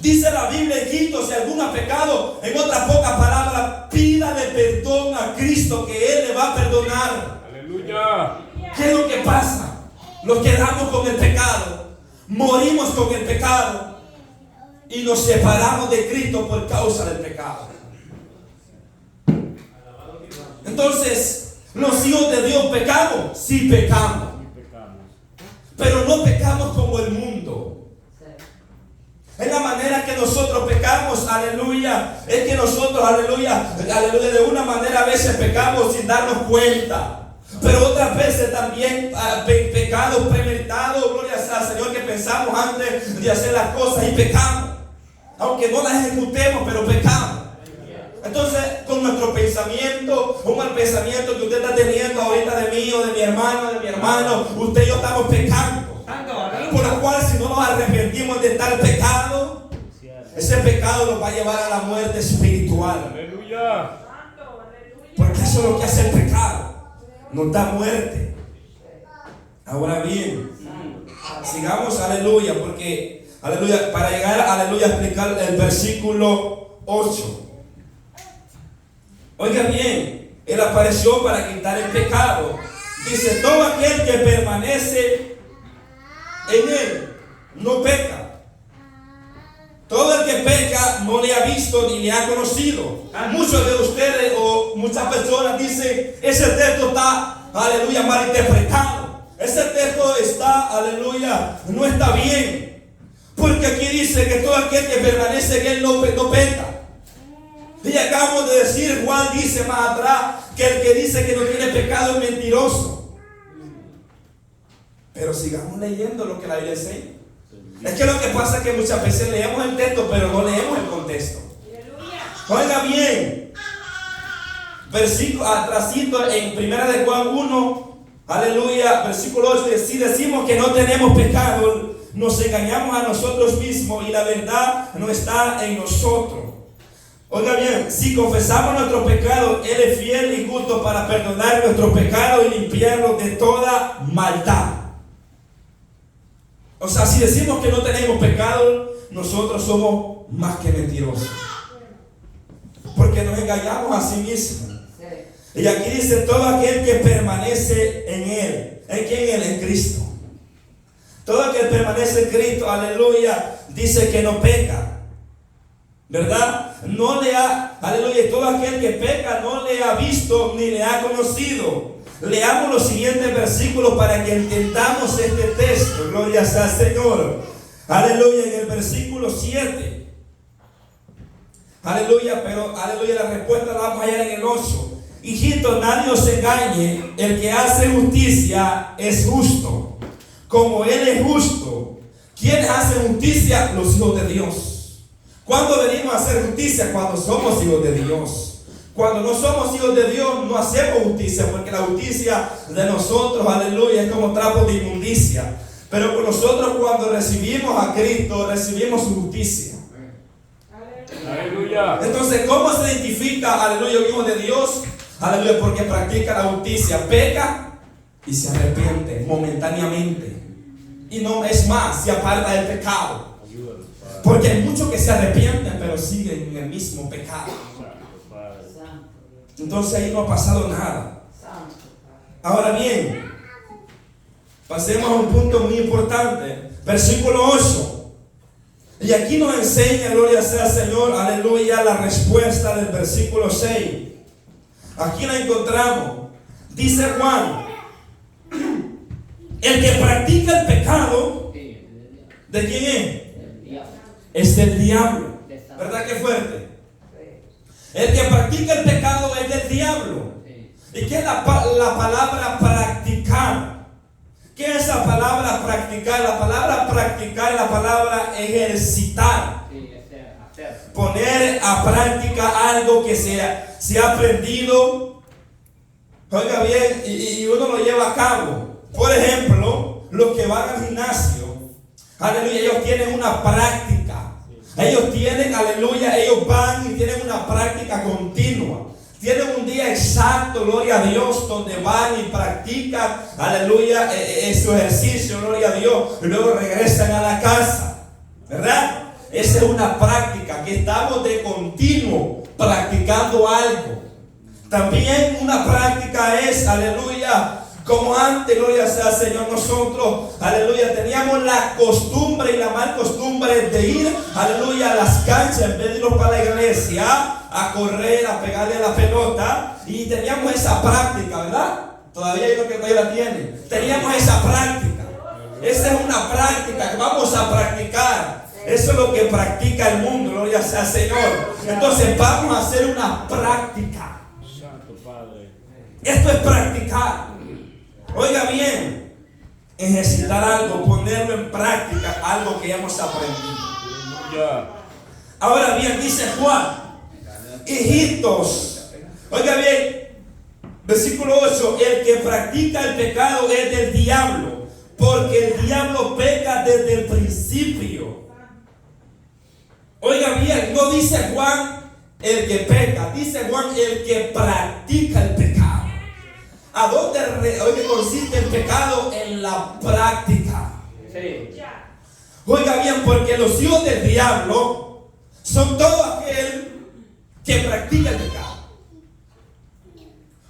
Dice la Biblia, hijito, si alguno ha pecado, en otras pocas palabras, pídale perdón a Cristo, que Él le va a perdonar. Aleluya. ¿Qué es lo que pasa? Nos quedamos con el pecado, morimos con el pecado y nos separamos de Cristo por causa del pecado. Entonces, los hijos de Dios pecamos, sí pecamos, pero no pecamos como el mundo. Es la manera que nosotros pecamos, aleluya. Es que nosotros, aleluya, aleluya, de una manera a veces pecamos sin darnos cuenta. Pero otras veces también pecados premeditados, gloria al Señor, que pensamos antes de hacer las cosas y pecamos. Aunque no las ejecutemos, pero pecamos. Entonces, con nuestro pensamiento, un mal pensamiento que usted está teniendo ahorita de mí o de mi hermano, usted y yo estamos pecando. Por lo cual, si no nos arrepentimos de tal pecado, ese pecado nos va a llevar a la muerte espiritual. Aleluya. Porque eso es lo que hace el pecado, nos da muerte. Ahora bien, sigamos, aleluya, porque, aleluya, para llegar, aleluya, a explicar el versículo 8. Oiga bien, Él apareció para quitar el pecado. Dice, todo aquel que permanece en Él no peca. Todo el que peca no le ha visto ni le ha conocido. Muchos de ustedes o muchas personas dicen, ese texto está, aleluya, mal interpretado. Ese texto está, aleluya, no está bien. Porque aquí dice que todo aquel que permanece en Él no peca. Y acabamos de decir, Juan dice más atrás, que el que dice que no tiene pecado es mentiroso. Pero sigamos leyendo lo que la Biblia enseña. Es que lo que pasa es que muchas veces leemos el texto, pero no leemos el contexto. Oiga bien, versículo atrasito en 1 de Juan 1, aleluya, versículo 8, si decimos que no tenemos pecado, nos engañamos a nosotros mismos y la verdad no está en nosotros. Oiga bien, si confesamos nuestros pecados, Él es fiel y justo para perdonar nuestros pecados y limpiarnos de toda maldad. O sea, si decimos que no tenemos pecado, nosotros somos más que mentirosos. Porque nos engañamos a sí mismos. Y aquí dice, todo aquel que permanece en Él. ¿En quién Él? En Cristo. Todo aquel que permanece en Cristo, aleluya, dice que no peca. ¿Verdad? No le ha, aleluya, todo aquel que peca no le ha visto ni le ha conocido. Leamos los siguientes versículos para que entendamos este texto. Gloria sea al Señor. Aleluya, en el versículo 7. Aleluya, pero aleluya, la respuesta la vamos a hallar en el 8. Hijitos, nadie os engañe, el que hace justicia es justo, como Él es justo. ¿Quiénes hacen justicia? Los hijos de Dios. ¿Cuándo venimos a hacer justicia? Cuando somos hijos de Dios. Cuando no somos hijos de Dios, no hacemos justicia, porque la justicia de nosotros, aleluya, es como trapo de inmundicia. Pero con nosotros, cuando recibimos a Cristo, recibimos su justicia. Aleluya. Entonces, ¿cómo se identifica, aleluya, un hijo de Dios? Aleluya, porque practica la justicia, peca y se arrepiente momentáneamente. Y no es más, se aparta del pecado. Porque hay muchos que se arrepienten, pero siguen en el mismo pecado. Entonces ahí no ha pasado nada. Ahora bien, pasemos a un punto muy importante. Versículo 8. Y aquí nos enseña, gloria sea al Señor, aleluya, la respuesta del versículo 6. Aquí la encontramos. Dice Juan, el que practica el pecado, ¿de quién es? Es del diablo. ¿Verdad que fuerte? El que practica el pecado es del diablo. ¿Y qué es la palabra practicar? ¿Qué es la palabra practicar? La palabra practicar es la palabra ejercitar. Poner a práctica algo que se ha aprendido. Oiga bien, y uno lo lleva a cabo. Por ejemplo, los que van al gimnasio, aleluya, ellos tienen una práctica. Ellos tienen, aleluya, ellos van y tienen una práctica continua. Tienen un día exacto, gloria a Dios, donde van y practican, aleluya, su ejercicio, gloria a Dios. Y luego regresan a la casa, ¿verdad? Esa es una práctica, que estamos de continuo practicando algo. También una práctica es, aleluya, como antes, gloria sea Señor, nosotros, aleluya, teníamos la costumbre y la mal costumbre de ir, aleluya, a las canchas en vez de irnos para la iglesia, a correr, a pegarle a la pelota, y teníamos esa práctica, ¿verdad? Todavía hay los que todavía la tienen. Teníamos esa práctica. Esa es una práctica que vamos a practicar. Eso es lo que practica el mundo, gloria sea Señor. Entonces vamos a hacer una práctica. Santo Padre. Esto es practicar. Oiga bien, ejercitar algo, ponerlo en práctica, algo que ya hemos aprendido. Ya. Ahora bien, dice Juan, hijitos, oiga bien, versículo 8, el que practica el pecado es del diablo, porque el diablo peca desde el principio. Oiga bien, no dice Juan el que peca, dice Juan el que practica el pecado. ¿A dónde consiste el pecado? En la práctica. Sí. Oiga bien, porque los hijos del diablo son todo aquel que practica el pecado.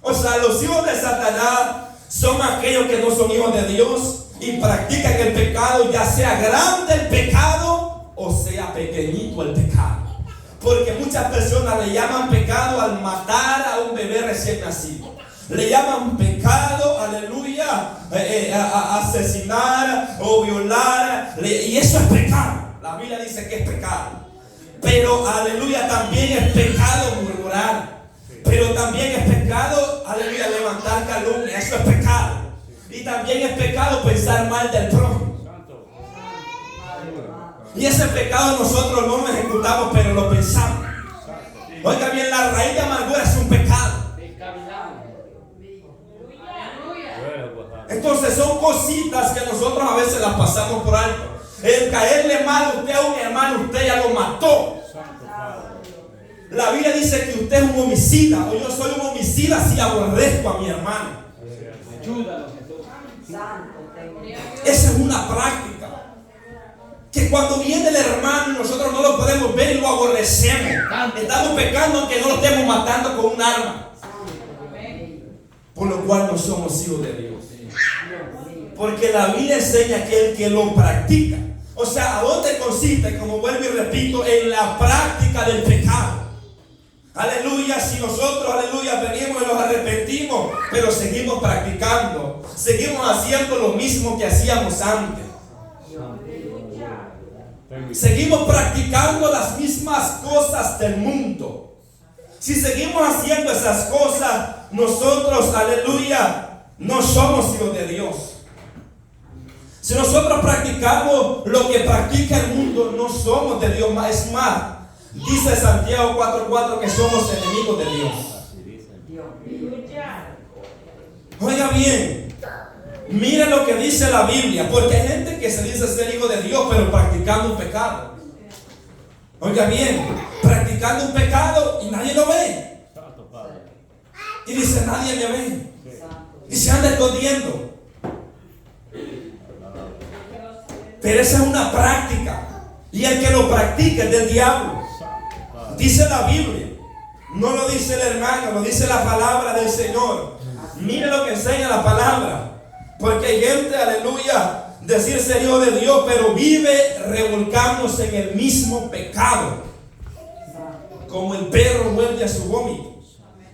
O sea, los hijos de Satanás son aquellos que no son hijos de Dios y practican el pecado, ya sea grande el pecado o sea pequeñito el pecado. Porque muchas personas le llaman pecado al matar a un bebé recién nacido. Le llaman pecado, aleluya, a asesinar o violar. Y eso es pecado. La Biblia dice que es pecado. Pero, aleluya, también es pecado murmurar. Pero también es pecado, aleluya, levantar calumnia. Eso es pecado. Y también es pecado pensar mal del prójimo. Y ese pecado nosotros no lo ejecutamos, pero lo pensamos. Oiga bien, la raíz de amargura es un pecado. Entonces son cositas que nosotros a veces las pasamos por alto. El caerle mal a usted a un hermano, usted ya lo mató. La Biblia dice que usted es un homicida, o yo soy un homicida si aborrezco a mi hermano. Esa es una práctica. Que cuando viene el hermano nosotros no lo podemos ver y lo aborrecemos. Estamos pecando aunque no lo estemos matando con un arma. Por lo cual no somos hijos de Dios. Porque la Biblia enseña que el que lo practica. O sea, ¿a dónde consiste? Como vuelvo y repito, en la práctica del pecado. Aleluya, si nosotros, aleluya, venimos y nos arrepentimos, pero seguimos practicando. Seguimos haciendo lo mismo que hacíamos antes. Seguimos practicando las mismas cosas del mundo. Si seguimos haciendo esas cosas, nosotros, aleluya, no somos hijos de Dios. Si nosotros practicamos lo que practica el mundo, no somos de Dios. Es más, dice Santiago 4:4 que somos enemigos de Dios. Oiga bien, mire lo que dice la Biblia, porque hay gente que se dice ser hijo de Dios, pero practicando un pecado. Oiga bien, practicando un pecado y nadie lo ve. Y dice, nadie me ve. Y se anda escondiendo. Pero esa es una práctica. Y el que lo practica es del diablo. Dice la Biblia. No lo dice el hermano, lo dice la palabra del Señor. Mire lo que enseña la palabra. Porque hay gente, aleluya, decir ser hijo de Dios, pero vive revolcándose en el mismo pecado. Como el perro vuelve a su vómito.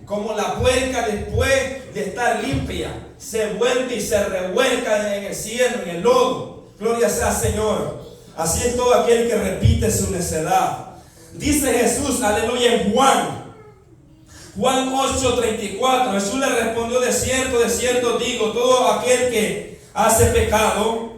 Como la puerca después de estar limpia se vuelve y se revuelca en el cielo, en el lodo. Gloria sea Señor. Así es todo aquel que repite su necedad. Dice Jesús, aleluya, en Juan Juan 8:34, Jesús le respondió: de cierto digo, todo aquel que hace pecado,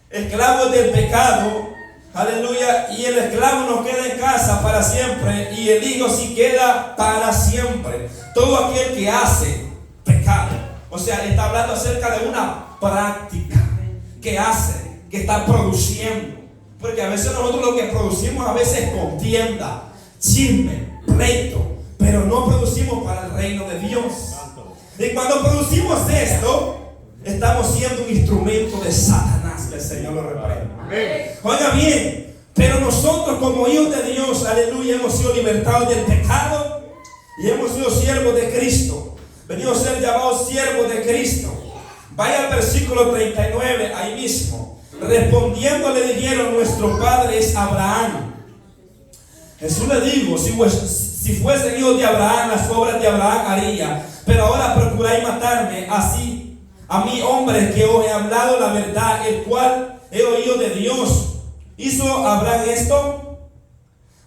esclavo del pecado, aleluya, y el esclavo no queda en casa para siempre, y el hijo sí queda para siempre. Todo aquel que hace pecado, o sea, está hablando acerca de una práctica que hace, que está produciendo, porque a veces nosotros lo que producimos a veces es contienda, chisme, pleito, pero no producimos para el reino de Dios. Y cuando producimos esto, estamos siendo un instrumento de Satanás. Que el Señor lo reprenda. Oiga bien, pero nosotros como hijos de Dios, aleluya, hemos sido libertados del pecado y hemos sido siervos de Cristo. Venimos a ser llamados siervos de Cristo. Vaya al versículo 39, ahí mismo. Respondiendo le dijeron: nuestro padre es Abraham. Jesús le dijo: si fuesen hijos de Abraham, las obras de Abraham haría. Pero ahora procuráis matarme, así a mí, hombres, que os he hablado la verdad, el cual he oído de Dios. ¿Hizo Abraham esto?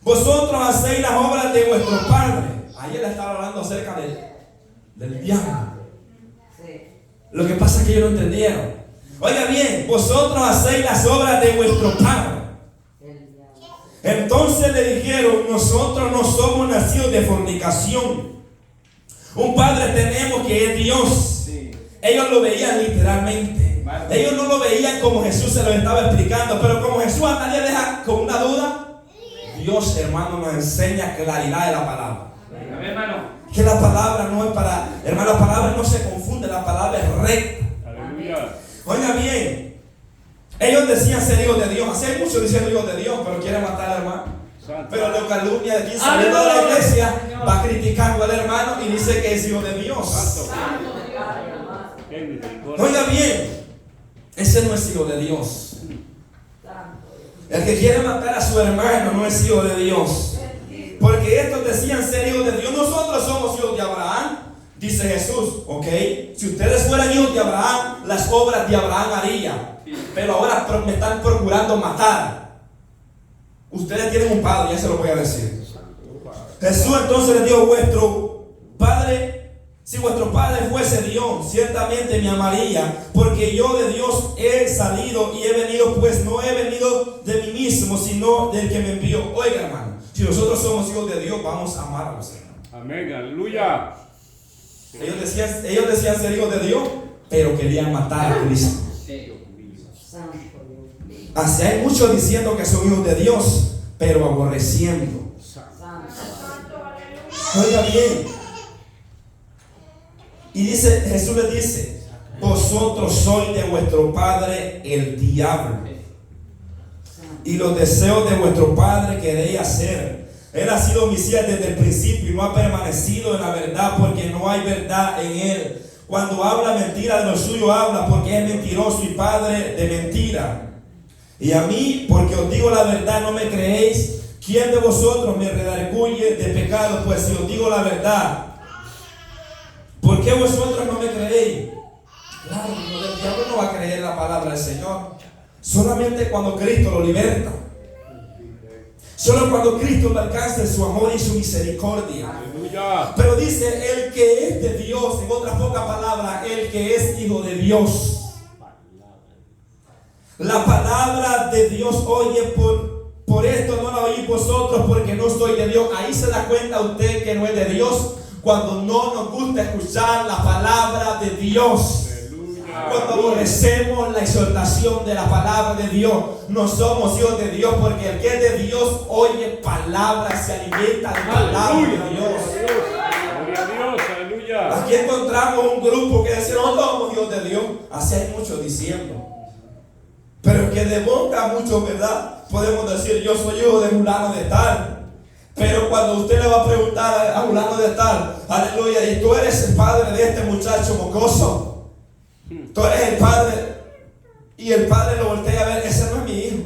Vosotros hacéis las obras de vuestro padre. Ayer le estaba hablando acerca del diablo. Lo que pasa es que ellos no entendieron. Oiga bien, vosotros hacéis las obras de vuestro padre. Entonces le dijeron: nosotros no somos nacidos de fornicación. Un padre tenemos que es Dios. Ellos lo veían literalmente. Ellos no lo veían como Jesús se lo estaba explicando. Pero como Jesús a nadie deja con una duda, Dios, hermano, nos enseña claridad de la palabra. Que la palabra no es para, hermano, la palabra no se confunde, la palabra es recta. Oiga bien, ellos decían ser hijos de Dios. Así hay muchos diciendo hijos de Dios, pero quieren matar al hermano. Pero lo calumnia de quien saliendo de la iglesia, va criticando al hermano y dice que es hijo de Dios. Oiga bien, ese no es hijo de Dios. El que quiere matar a su hermano no es hijo de Dios. Porque estos decían ser hijos de Dios. Nosotros somos hijos de Abraham, dice Jesús. Ok, si ustedes fueran hijos de Abraham, las obras de Abraham harían. Pero ahora me están procurando matar. Ustedes tienen un padre, ya se lo voy a decir. Jesús entonces les dijo: vuestro padre, si vuestro padre fuese Dios, ciertamente me amaría, porque yo de Dios he salido y he venido, pues no he venido de mí mismo, sino del que me envió. Oiga, hermano, si nosotros somos hijos de Dios, vamos a amar a los hermanos. Amén, aleluya. Ellos decían ser hijos de Dios, pero querían matar a Cristo. Así hay muchos diciendo que son hijos de Dios, pero aborreciendo. Oiga bien. Y dice, Jesús les dice: vosotros sois de vuestro padre el diablo, y los deseos de vuestro padre queréis hacer. Él ha sido homicida desde el principio y no ha permanecido en la verdad, porque no hay verdad en él. Cuando habla mentira, de lo suyo habla, porque es mentiroso y padre de mentira. Y a mí, porque os digo la verdad, no me creéis. ¿Quién de vosotros me redarguye de pecado? Pues si os digo la verdad, ¿por qué vosotros no me creéis? Claro, el diablo no va a creer la palabra del Señor. Solamente cuando Cristo lo liberta. Solo cuando Cristo lo alcanza en su amor y su misericordia. Aleluya. Pero dice: el que es de Dios, en otras pocas palabras, el que es hijo de Dios. La palabra de Dios oye, por esto no la oí vosotros, porque no soy de Dios. Ahí se da cuenta usted que no es de Dios, cuando no nos gusta escuchar la palabra de Dios. Aleluya. Cuando aborrecemos la exhortación de la palabra de Dios. No somos hijos de Dios, porque el que es de Dios oye palabras, se alimenta de palabra de Dios. Gloria a Dios, aleluya. Aquí encontramos un grupo que dice: no somos hijos de Dios. Así hay muchos diciendo. Pero que de boca mucho, ¿verdad? Podemos decir: yo soy hijo de fulano de tal. Pero cuando usted le va a preguntar a fulano de tal, aleluya, y tú eres el padre de este muchacho mocoso, tú eres el padre, y el padre lo voltea a ver: ese no es mi hijo.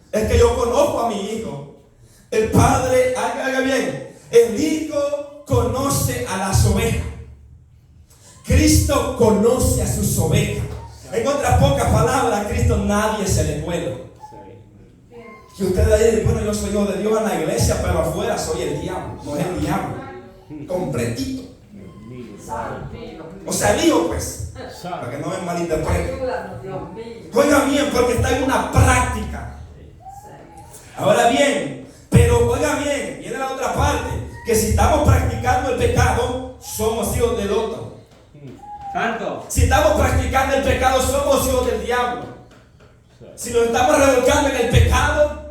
Es que yo conozco a mi hijo. El padre, haga bien, el hijo conoce a las ovejas. Cristo conoce a sus ovejas. En otras pocas palabras, a Cristo nadie se le puede. Que usted dice: bueno, yo soy hijo de Dios en la iglesia, pero afuera soy el diablo. No es el diablo. completito. Dios mío. O sea, el hijo, pues, para Santo. que no me malinterpreten. Ayúdanos, Dios mío. Oiga bien, porque está en una práctica. Ahora bien, pero oiga bien, viene la otra parte, que si estamos practicando el pecado, somos hijos del otro. Santo. Si estamos practicando el pecado, somos hijos del diablo. Si nos estamos revolcando en el pecado,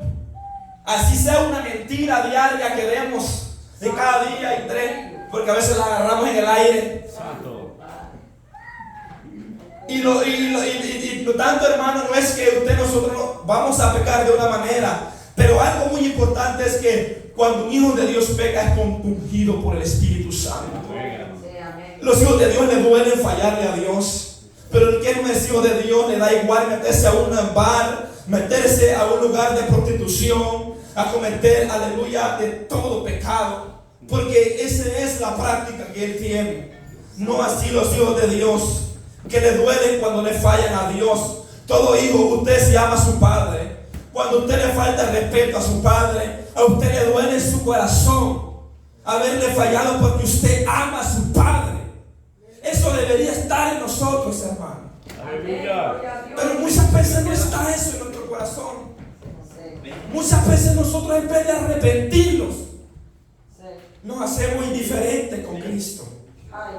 así sea una mentira diaria que vemos de cada día y tres, porque a veces la agarramos en el aire. Santo. Y lo tanto, hermano, no es que nosotros no vamos a pecar de una manera, pero algo muy importante es que cuando un hijo de Dios peca es compungido por el Espíritu Santo. Sí, amén. Los hijos de Dios le duelen fallarle a Dios, pero el que no es hijo de Dios le da igual meterse a un bar, meterse a un lugar de prostitución, a cometer, aleluya, de todo pecado, porque esa es la práctica que él tiene. No así los hijos de Dios, que le duelen cuando le fallan a Dios. Todo hijo, usted se ama a su padre. Cuando usted le falta el respeto a su padre, a usted le duele en su corazón haberle fallado porque usted ama a su padre. Eso debería estar en nosotros, hermano. Aleluya. Pero muchas veces no está eso en nuestro corazón. Sí, Muchas veces nosotros, en vez de arrepentirnos, sí. nos hacemos indiferentes con Cristo. Ay,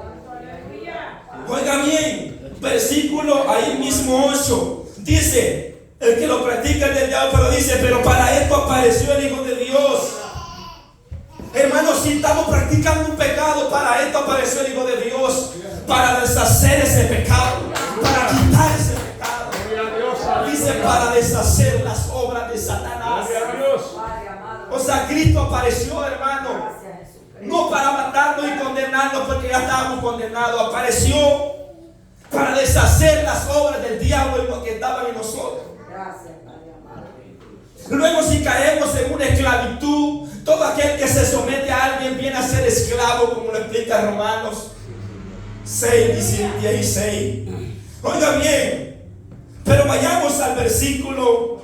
Oiga bien, versículo ahí mismo 8, dice, el que lo practica es del diablo, pero dice, pero para esto apareció el Hijo de Dios. Hermanos, si estamos practicando un pecado, para esto apareció el Hijo de Dios, para deshacer ese pecado, para quitar ese pecado. Gloria a Dios. Dice, para deshacer las obras de Satanás. Gloria a Dios. Padre amado. O sea, Cristo apareció, hermano, Gracias, Jesucristo. no para matarnos y condenarnos porque ya estábamos condenados. Apareció para deshacer las obras del diablo y lo que estaban en nosotros. Gracias, Padre amado. Luego, si caemos en una esclavitud, todo aquel que se somete a alguien viene a ser esclavo, como lo explica Romanos 6, 16. Oiga bien, pero vayamos al versículo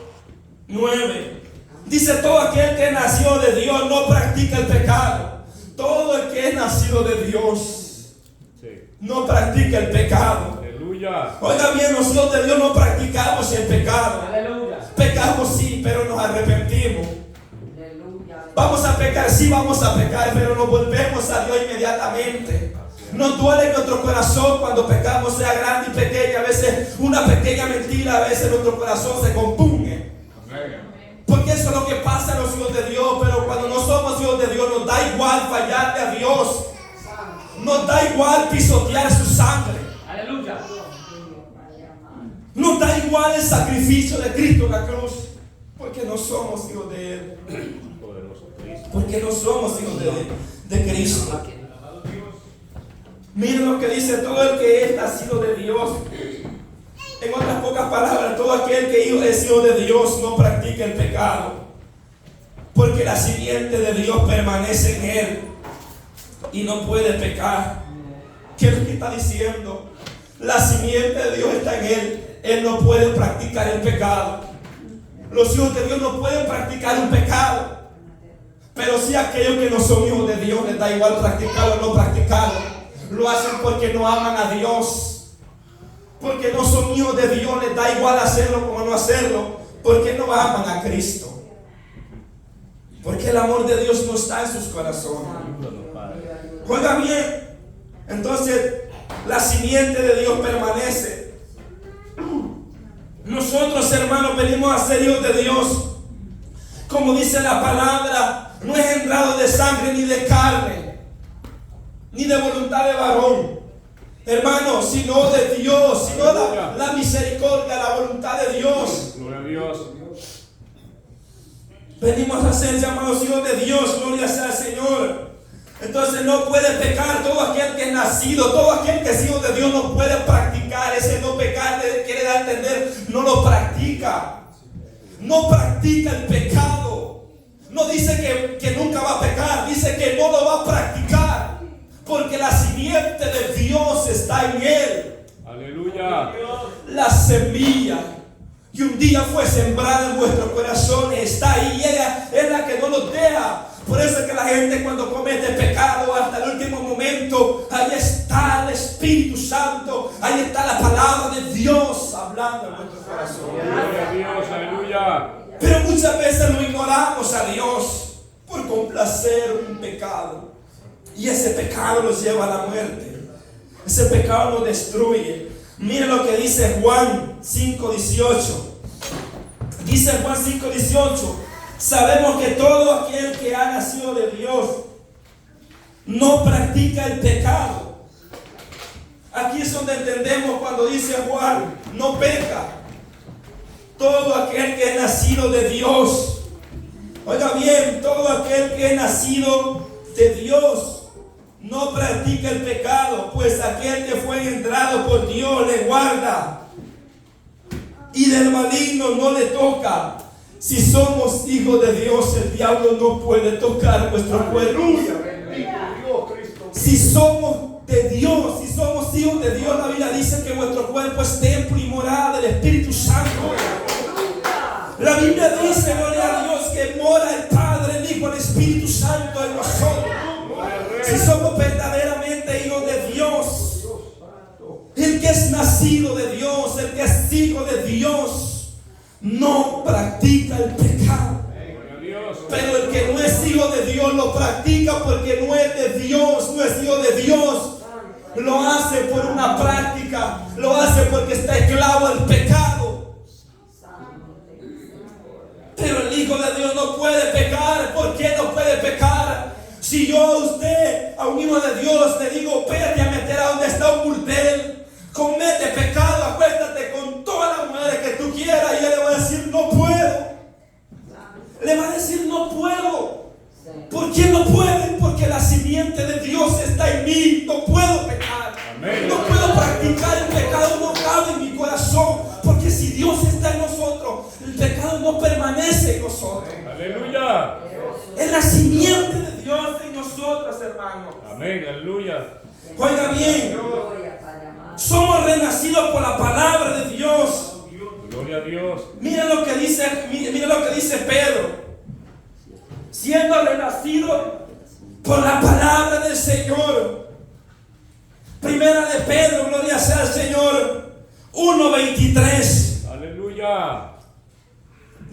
9. Dice, todo aquel que nació de Dios no practica el pecado. Todo el que es nacido de Dios Sí. no practica el pecado. Aleluya. Oiga bien, los hijos de Dios no practicamos el pecado. Aleluya. Pecamos sí, pero nos arrepentimos. Aleluya. Vamos a pecar, sí vamos a pecar, pero nos volvemos a Dios inmediatamente. Nos duele en nuestro corazón cuando pecamos, sea grande y pequeña. A veces una pequeña mentira, a veces nuestro corazón se compunge. Porque eso es lo que pasa a los hijos de Dios. Pero cuando no somos hijos de Dios, nos da igual fallarle a Dios. Nos da igual pisotear su sangre. Aleluya. Padre amado. Nos da igual el sacrificio de Cristo en la cruz. Porque no somos hijos de Él. Poderoso Cristo. Porque no somos hijos de Cristo. Miren lo que dice, todo el que es nacido de Dios. En otras pocas palabras, todo aquel que es hijo de Dios no practica el pecado. Porque la simiente de Dios permanece en él y no puede pecar. ¿Qué es lo que está diciendo? La simiente de Dios está en él. Él no puede practicar el pecado. Los hijos de Dios no pueden practicar un pecado. Pero si aquellos que no son hijos de Dios les da igual practicarlo o no practicarlo. Lo hacen porque no aman a Dios. Porque no son hijos de Dios, les da igual hacerlo como no hacerlo. Porque no aman a Cristo. Porque el amor de Dios no está en sus corazones. Oiga bien. Entonces, la simiente de Dios permanece. Nosotros, hermanos, venimos a ser hijos de Dios. Como dice la palabra, no es engendrado de sangre ni de carne, ni de voluntad de varón, hermano, sino de Dios, sino la misericordia, la voluntad de Dios. Gloria a Dios. Venimos a ser llamados hijos de Dios, gloria sea al Señor. Entonces no puede pecar todo aquel que es nacido, todo aquel que es hijo de Dios no puede practicar ese no pecar, quiere dar a entender, no lo practica. No practica el pecado. No dice que nunca va a pecar, dice que no lo va a practicar. Porque la simiente de Dios está en él. Aleluya. La semilla que un día fue sembrada en vuestros corazones está ahí. Ella es la que no nos deja. Por eso es que la gente cuando comete pecado hasta el último momento, ahí está el Espíritu Santo, ahí está la palabra de Dios hablando en nuestro corazón. Gloria a Dios, aleluya. Pero muchas veces lo ignoramos a Dios por complacer un pecado. Y ese pecado nos lleva a la muerte. Ese pecado nos destruye. Mire lo que dice Juan 5:18. Dice Juan 5:18. Sabemos que todo aquel que ha nacido de Dios no practica el pecado. Aquí es donde entendemos cuando dice Juan, no peca. Todo aquel que es nacido de Dios. Oiga bien, todo aquel que es nacido de Dios no practica el pecado, pues aquel que fue engendrado por Dios le guarda y del maligno no le toca. Si somos hijos de Dios, el diablo no puede tocar nuestro cuerpo. Si somos de Dios, si somos hijos de Dios, la Biblia dice que nuestro cuerpo es templo y morada del Espíritu Santo. La Biblia dice, gloria a Dios, que mora el Padre, el Hijo, el Espíritu Santo en nosotros. Si somos verdaderamente hijos de Dios, el que es nacido de Dios, el que es hijo de Dios, no practica el pecado. Pero el que no es hijo de Dios lo practica porque no es de Dios, no es hijo de Dios. Lo hace por una práctica, lo hace porque está esclavo al pecado. Pero el hijo de Dios no puede pecar. ¿Por qué no puede pecar? Si yo a usted, a un hijo de Dios, le digo, vete a meter a donde está un burdel, comete pecado, acuéstate con todas las mujeres que tú quieras, y él le va a decir, no puedo. Le va a decir, no puedo. ¿Por qué no pueden? Porque la simiente de Dios está en mí. No puedo pecar. Amén. No puedo practicar el pecado, no cabe en mi corazón. Porque si Dios está en nosotros, el pecado no permanece en nosotros. Aleluya. Es la simiente de Dios en nosotros, hermanos. Amén, aleluya. Oiga bien, somos renacidos por la palabra de Dios. Gloria a Dios. Miren lo que dice Pedro. Siendo renacido por la palabra del Señor. Primera de Pedro, gloria sea al Señor, 1:23. Aleluya.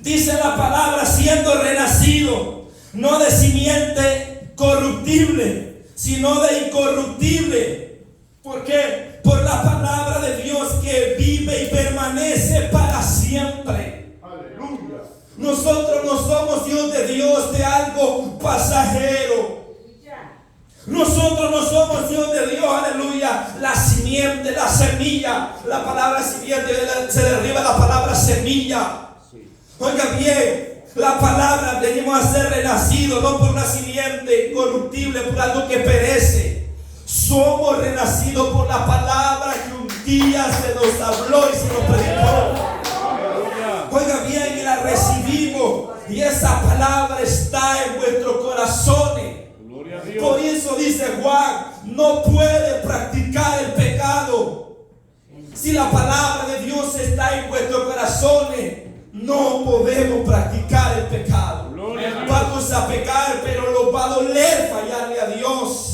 Dice la palabra, siendo renacido, no de simiente corruptible, sino de incorruptible. ¿Por qué? Por la palabra de Dios que vive y permanece para siempre. Aleluya. Nosotros no somos hijos de Dios de algo pasajero. Nosotros no somos hijos de Dios, aleluya. La simiente, la semilla. La palabra simiente se derriba la palabra semilla. Oiga bien, la palabra, venimos a ser renacidos, no por una simiente incorruptible, por algo que perece. Somos renacidos por la palabra que un día se nos habló y se nos predicó. Oiga bien, y la recibimos, y esa palabra está en vuestros corazones. Gloria a Dios. Por eso dice Juan, no puede practicar el pecado. Si la palabra de Dios está en vuestros corazones, no podemos practicar el pecado. Gloria a Dios. Vamos a pecar, pero nos va a doler fallarle a Dios.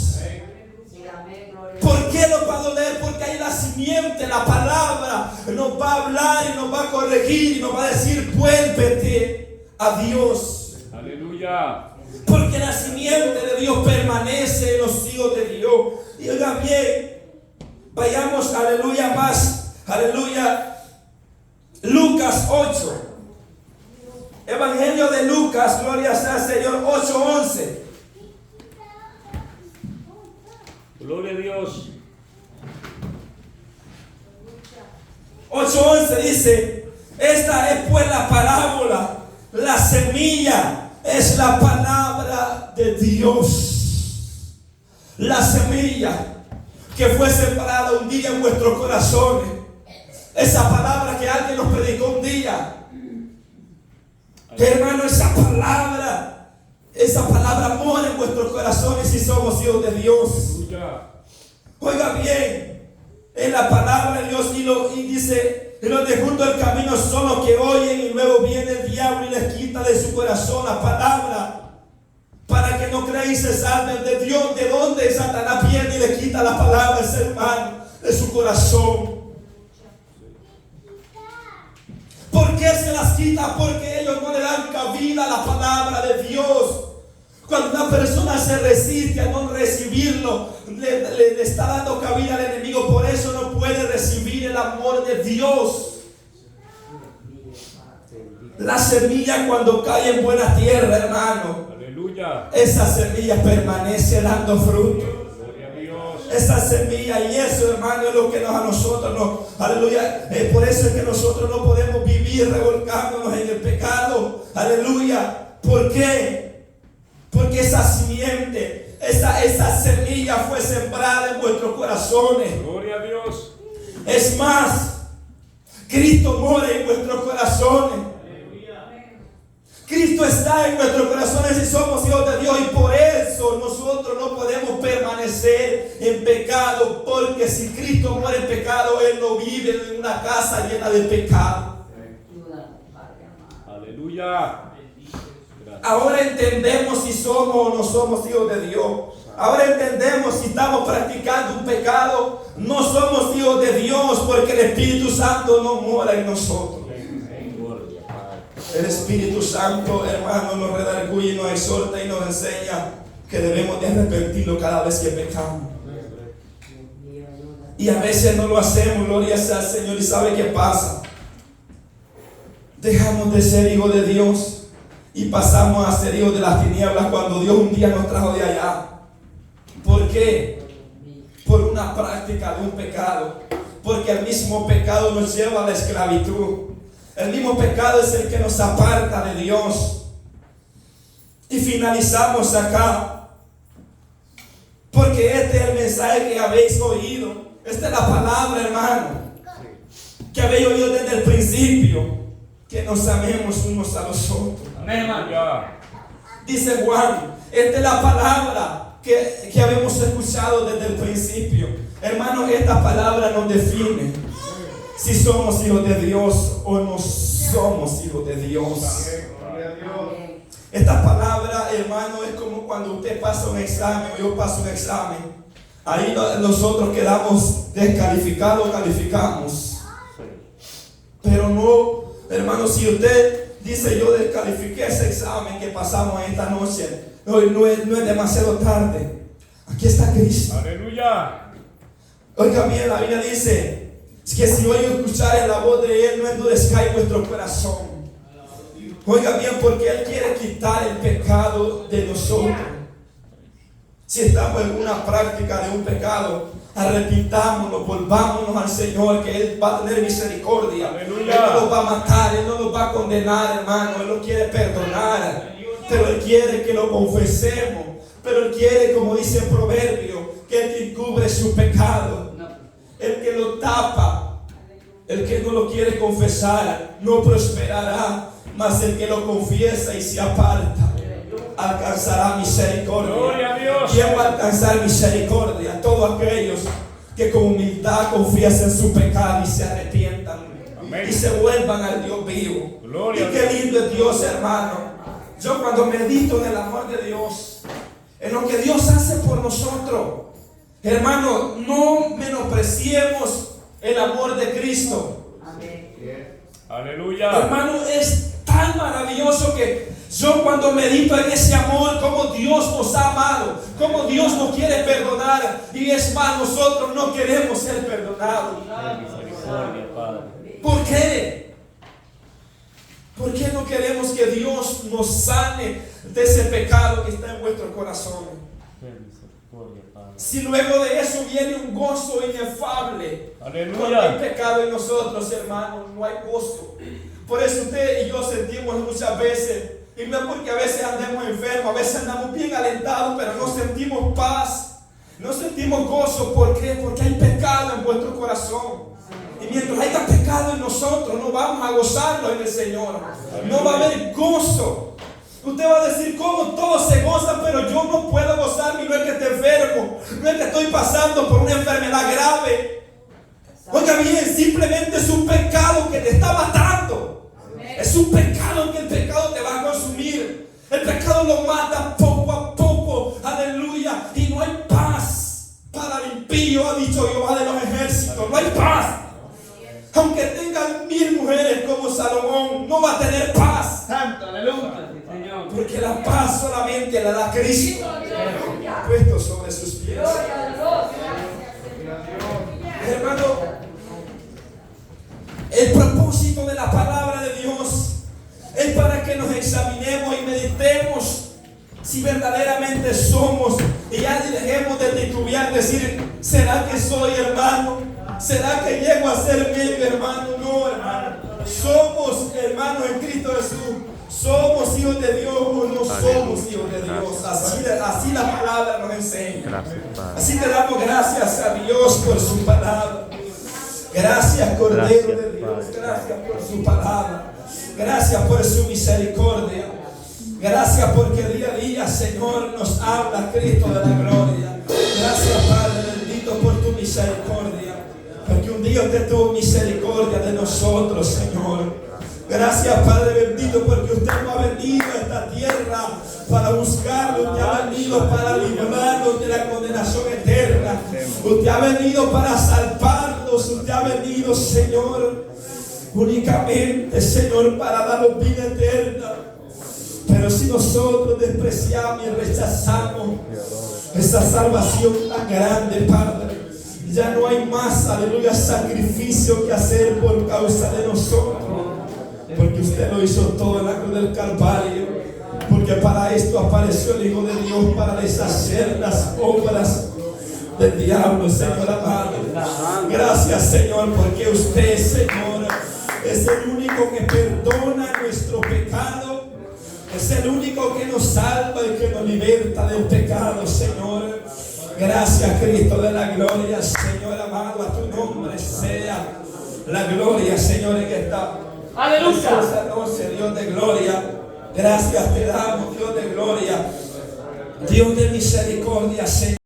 ¿Por qué nos va a doler? Porque hay la simiente, la palabra nos va a hablar y nos va a corregir y nos va a decir, vuélvete a Dios. Aleluya. Porque la simiente de Dios permanece en los hijos de Dios. Y oigan bien, vayamos, aleluya, más, aleluya, Lucas 8. Evangelio de Lucas, gloria sea al Señor, 8:11. Gloria a Dios. 8:11 dice, esta es pues la parábola, la semilla es la palabra de Dios. La semilla que fue sembrada un día en vuestros corazones. Esa palabra que alguien nos predicó un día. Hermano, esa palabra mora en vuestros corazones si somos hijos de Dios. Aleluya. Oiga bien, en la palabra de Dios y dice, los de junto al camino son los que oyen y luego viene el diablo y les quita de su corazón la palabra para que incesante de Dios, de donde Satanás viene y le quita la palabra al ser humano de su corazón. ¿Por qué se las quita? Porque ellos no le dan cabida a la palabra de Dios. Cuando una persona se resiste a no recibirlo, le está dando cabida al enemigo. Por eso no puede recibir el amor de Dios. La semilla, cuando cae en buena tierra, hermano, Aleluya. esa semilla permanece dando fruto. Gloria a Dios. Esa semilla, y eso, hermano, es lo que a nosotros nos, aleluya, por eso es que nosotros no podemos vivir revolcándonos en el pecado, aleluya. ¿Por qué? Porque esa simiente, esa semilla fue sembrada en vuestros corazones. Gloria a Dios. Es más, Cristo mora en vuestros corazones. Cristo está en nuestros corazones y somos hijos de Dios, y por eso nosotros no podemos permanecer en pecado, porque si Cristo muere en pecado, Él no vive en una casa llena de pecado. Aleluya. Ahora entendemos si somos o no somos hijos de Dios. Ahora entendemos si estamos practicando un pecado. No somos hijos de Dios porque el Espíritu Santo no mora en nosotros. El Espíritu Santo, hermano, nos redarguye, nos exhorta y nos enseña que debemos de arrepentirnos cada vez que pecamos. Y a veces no lo hacemos, gloria sea al Señor. ¿Y sabe qué pasa? Dejamos de ser hijos de Dios y pasamos a ser hijos de las tinieblas cuando Dios un día nos trajo de allá. ¿Por qué? Por una práctica de un pecado. Porque el mismo pecado nos lleva a la esclavitud. El mismo pecado es el que nos aparta de Dios. Y finalizamos acá, porque este es el mensaje que habéis oído. Esta es la palabra, hermano, que habéis oído desde el principio, que nos amemos unos a los otros. Amén, hermano. Dice Juan, esta es la palabra que habíamos escuchado desde el principio. Hermano, esta palabra nos define si somos hijos de Dios o no somos hijos de Dios. Esta palabra, hermano, es como cuando usted pasa un examen o yo paso un examen. Ahí nosotros quedamos descalificados o calificamos. Pero no, hermano, si usted dice yo descalifiqué ese examen que pasamos esta noche, no es demasiado tarde. Aquí está Cristo. Aleluya. Oiga bien, la Biblia dice que si hoy escucháis la voz de Él, no endurezcáis vuestro corazón. Oiga bien, porque Él quiere quitar el pecado de nosotros. Si estamos en una práctica de un pecado, arrepintámonos, volvámonos al Señor, que Él va a tener misericordia. Aleluya. Él no nos va a matar, Él no nos va a condenar, hermano. Él nos quiere perdonar, pero Él quiere que lo confesemos. Pero Él quiere, como dice el proverbio, que el que encubre su pecado, el que lo tapa, el que no lo quiere confesar, no prosperará. Mas el que lo confiesa y se aparta, alcanzará misericordia. Gloria a Dios. ¿Quién va a alcanzar misericordia? Todos aquellos que con humildad confiesen su pecado y se arrepientan. Amén. Y se vuelvan al Dios vivo. Gloria Y a qué Dios. lindo es Dios, hermano. Yo cuando medito en el amor de Dios, en lo que Dios hace por nosotros, hermano, no menospreciemos el amor de Cristo. Aleluya. Hermano, es tan maravilloso que yo cuando medito en ese amor, como Dios nos ha amado, como Dios nos quiere perdonar, y es más, nosotros no queremos ser perdonados. Misericordia, Padre. ¿Por qué? ¿Por qué no queremos que Dios nos sane de ese pecado que está en vuestro corazón? Si luego de eso viene un gozo inefable, Aleluya. cuando hay pecado en nosotros, hermanos, no hay gozo. Por eso usted y yo sentimos muchas veces, y no es porque a veces andemos enfermos, a veces andamos bien alentados, pero no sentimos paz, no sentimos gozo. ¿Por qué? Porque hay pecado en vuestro corazón. Y mientras haya pecado en nosotros, no vamos a gozarlo en el Señor. No va a haber gozo. Usted va a decir, ¿cómo todos se gozan, pero yo no puedo gozarme? No es que esté enfermo, no es que estoy pasando por una enfermedad grave. Oiga bien, simplemente es un pecado que te está matando. Es un pecado que el pecado te va a consumir. El pecado lo mata poco a poco Aunque tenga 1000 mujeres como Salomón, no va a tener paz. Santo, aleluya. Sí, Señor. Porque la paz solamente la da Cristo, puesto sobre sus pies. Hermano, el propósito de la palabra de Dios es para que nos examinemos y meditemos si verdaderamente somos, y ya dejemos de titubear, decir, ¿será que soy hermano? ¿Será que llego a ser medio hermano? No, hermano. Somos hermanos en Cristo Jesús. Somos hijos de Dios o no somos hijos de Dios. Así la palabra nos enseña. Así que damos gracias a Dios por su palabra. Gracias, Cordero de Dios. Gracias por su palabra. Gracias por su misericordia. Gracias porque día a día, Señor, nos habla Cristo de la gloria. Gracias, Padre bendito, por tu misericordia. Porque un día usted tuvo misericordia de nosotros, Señor. Gracias, Padre bendito, porque usted no ha venido a esta tierra para buscarlo. Usted ha venido para librarnos de la condenación eterna. Usted ha venido para salvarnos. Usted ha venido, Señor, únicamente, Señor, para darnos vida eterna. Pero si nosotros despreciamos y rechazamos esa salvación tan grande, Padre, ya no hay más, aleluya, sacrificio que hacer por causa de nosotros. Porque usted lo hizo todo en la cruz del Calvario. Porque para esto apareció el Hijo de Dios, para deshacer las obras del diablo, Señor amado. Gracias, Señor, porque usted, Señor, es el único que perdona nuestro pecado. Es el único que nos salva y que nos liberta del pecado, Señor. Gracias, Cristo de la gloria, Señor amado. A tu nombre sea la gloria, Señor, en esta preciosa noche, Dios de gloria. Gracias te damos, Dios de gloria, Dios de misericordia, Señor.